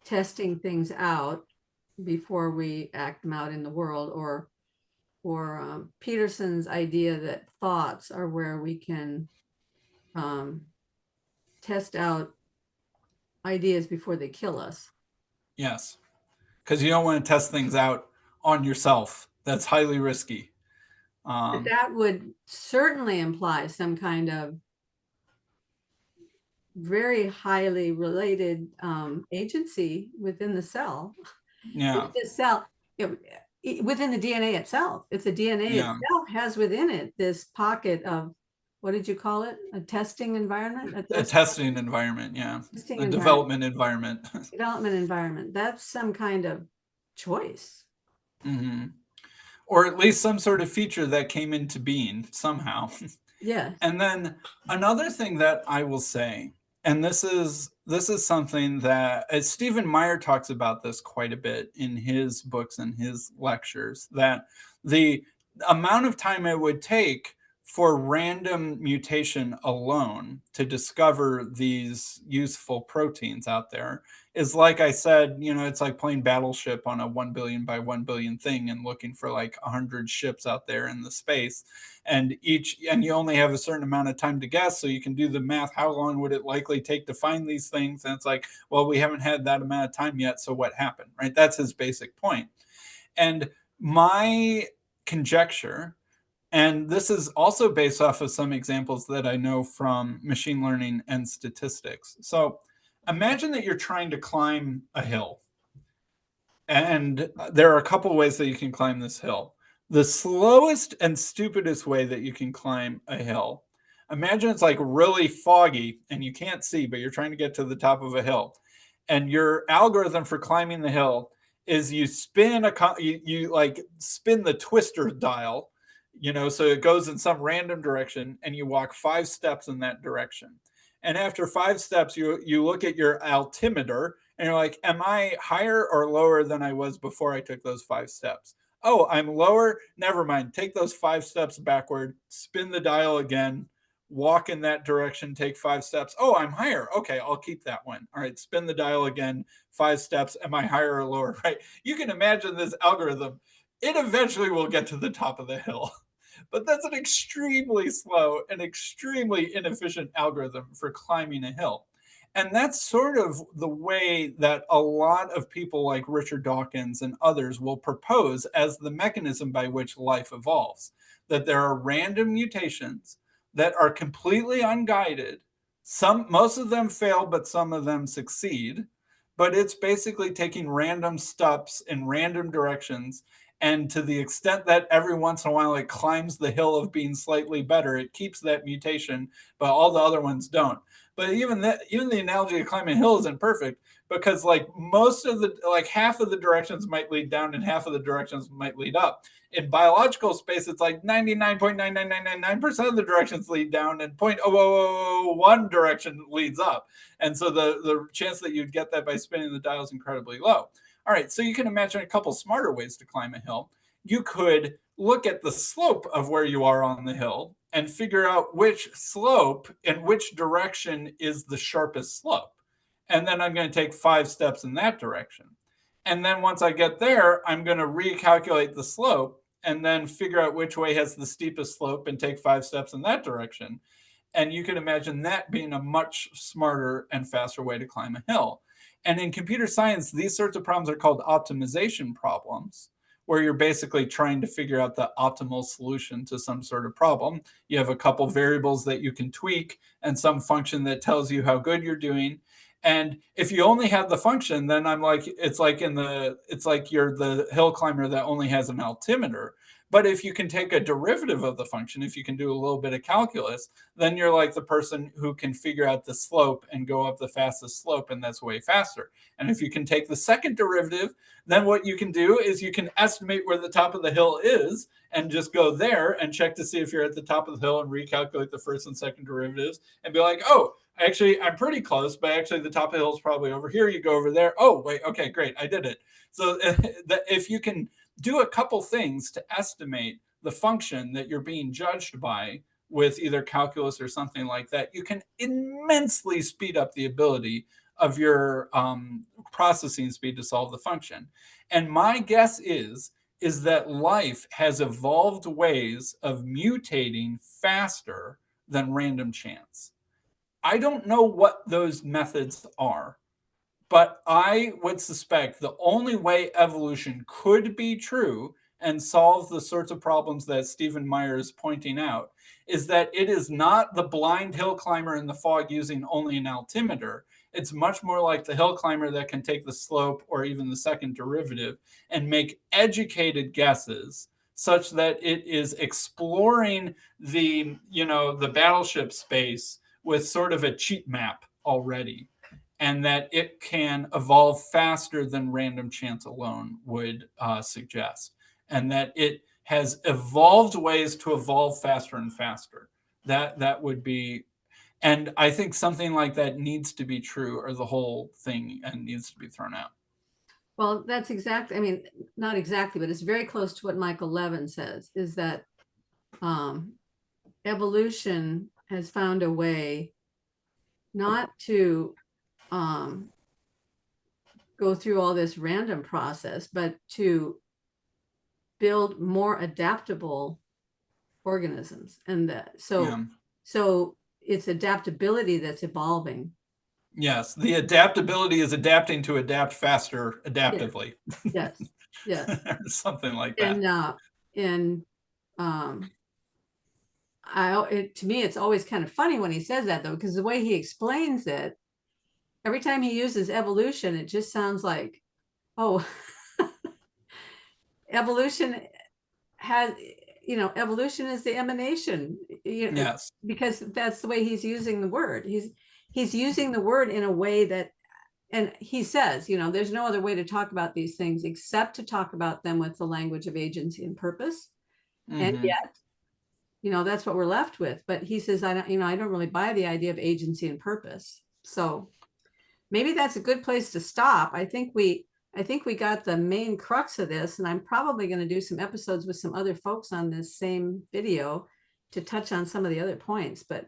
testing things out before we act them out in the world, or Peterson's idea that thoughts are where we can test out ideas before they kill us. Yes, because you don't want to test things out on yourself. That's highly risky. But that would certainly imply some kind of very highly related agency within the cell. Yeah. If the cell, within the DNA itself, if the DNA itself has within it this pocket of, what did you call it? A testing environment? A testing environment, yeah. Testing A environment. development environment. Development environment. That's some kind of choice. Mm-hmm. Or at least some sort of feature that came into being somehow. Yeah. And then another thing that I will say, and this is something that Stephen Meyer talks about this quite a bit in his books and his lectures, that the amount of time it would take for random mutation alone to discover these useful proteins out there is, like I said, it's like playing Battleship on a 1 billion by 1 billion thing and looking for like 100 ships out there in the space. And you only have a certain amount of time to guess, so you can do the math. How long would it likely take to find these things? And it's like, well, we haven't had that amount of time yet, so what happened, right? That's his basic point. And my conjecture, and this is also based off of some examples that I know from machine learning and statistics. So imagine that you're trying to climb a hill. And there are a couple ways that you can climb this hill. The slowest and stupidest way that you can climb a hill, imagine it's like really foggy and you can't see, but you're trying to get to the top of a hill. And your algorithm for climbing the hill is you spin you like spin the twister dial, so it goes in some random direction and you walk 5 steps in that direction. And after 5 steps, you look at your altimeter and you're like, am I higher or lower than I was before I took those 5 steps? Oh, I'm lower. Never mind. Take those 5 steps backward, spin the dial again, walk in that direction, take 5 steps. Oh, I'm higher. Okay, I'll keep that one. All right, spin the dial again, 5 steps. Am I higher or lower? Right. You can imagine this algorithm. It eventually will get to the top of the hill. But that's an extremely slow and extremely inefficient algorithm for climbing a hill. And that's sort of the way that a lot of people like Richard Dawkins and others will propose as the mechanism by which life evolves, that there are random mutations that are completely unguided. Most of them fail, but some of them succeed. But it's basically taking random steps in random directions. And to the extent that every once in a while it climbs the hill of being slightly better, it keeps that mutation, but all the other ones don't. But even the analogy of climbing a hill isn't perfect, because half of the directions might lead down and half of the directions might lead up. In biological space, it's like 99.99999% of the directions lead down and 0.0001 direction leads up. And so the chance that you'd get that by spinning the dial is incredibly low. All right, so you can imagine a couple smarter ways to climb a hill. You could look at the slope of where you are on the hill and figure out which slope in which direction is the sharpest slope. And then I'm going to take 5 steps in that direction. And then once I get there, I'm going to recalculate the slope and then figure out which way has the steepest slope and take 5 steps in that direction. And you can imagine that being a much smarter and faster way to climb a hill. And in computer science, these sorts of problems are called optimization problems, where you're basically trying to figure out the optimal solution to some sort of problem. You have a couple variables that you can tweak and some function that tells you how good you're doing. And if you only have the function, then it's like you're the hill climber that only has an altimeter. But if you can take a derivative of the function, if you can do a little bit of calculus, then you're like the person who can figure out the slope and go up the fastest slope, and that's way faster. And if you can take the second derivative, then what you can do is you can estimate where the top of the hill is and just go there and check to see if you're at the top of the hill and recalculate the first and second derivatives and be like, oh, actually, I'm pretty close, but actually the top of the hill is probably over here. You go over there. Oh, wait, okay, great, I did it. So if you can do a couple things to estimate the function that you're being judged by with either calculus or something like that, you can immensely speed up the ability of your processing speed to solve the function. And my guess is that life has evolved ways of mutating faster than random chance. I don't know what those methods are, but I would suspect the only way evolution could be true and solve the sorts of problems that Stephen Meyer is pointing out is that it is not the blind hill climber in the fog using only an altimeter. It's much more like the hill climber that can take the slope or even the second derivative and make educated guesses such that it is exploring the battleship space with sort of a cheat map already, and that it can evolve faster than random chance alone would suggest, and that it has evolved ways to evolve faster and faster. That would be, and I think something like that needs to be true, or the whole thing and needs to be thrown out. Well, that's exactly, I mean, not exactly, but it's very close to what Michael Levin says, is that evolution has found a way not to go through all this random process, but to build more adaptable organisms. And so it's adaptability that's evolving. Yes, the adaptability is adapting to adapt faster adaptively. Yes, yes. Something like that. To me, it's always kind of funny when he says that, though, because the way he explains it every time he uses evolution, it just sounds like, oh, evolution has, evolution is the emanation, Yes. because that's the way he's using the word. He's using the word in a way that, and he says, there's no other way to talk about these things except to talk about them with the language of agency and purpose. And yet, that's what we're left with. But he says, I don't really buy the idea of agency and purpose. So maybe that's a good place to stop. I think we got the main crux of this, and I'm probably going to do some episodes with some other folks on this same video to touch on some of the other points. But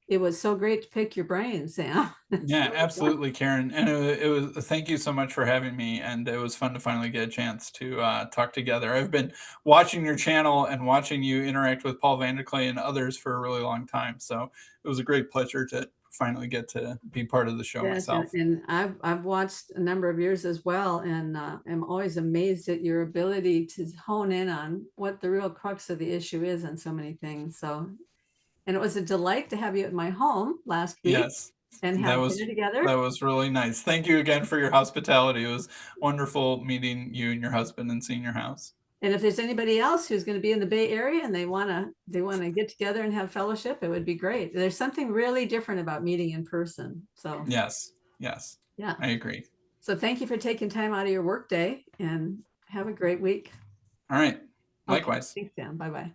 it was so great to pick your brain, Sam. Yeah, absolutely, Karen. And it was, thank you so much for having me. And it was fun to finally get a chance to talk together. I've been watching your channel and watching you interact with Paul Vanderklay and others for a really long time. So it was a great pleasure to finally get to be part of the show myself. And I've watched a number of years as well, and I'm always amazed at your ability to hone in on what the real crux of the issue is on so many things. So, and it was a delight to have you at my home last week. Yes. And have dinner together. That was really nice. Thank you again for your hospitality. It was wonderful meeting you and your husband and seeing your house. And if there's anybody else who's going to be in the Bay Area and they want to get together and have fellowship, it would be great. There's something really different about meeting in person. So yes, yeah, I agree. So thank you for taking time out of your work day, and have a great week. All right. Likewise. Okay. Thanks, Dan. Bye-bye.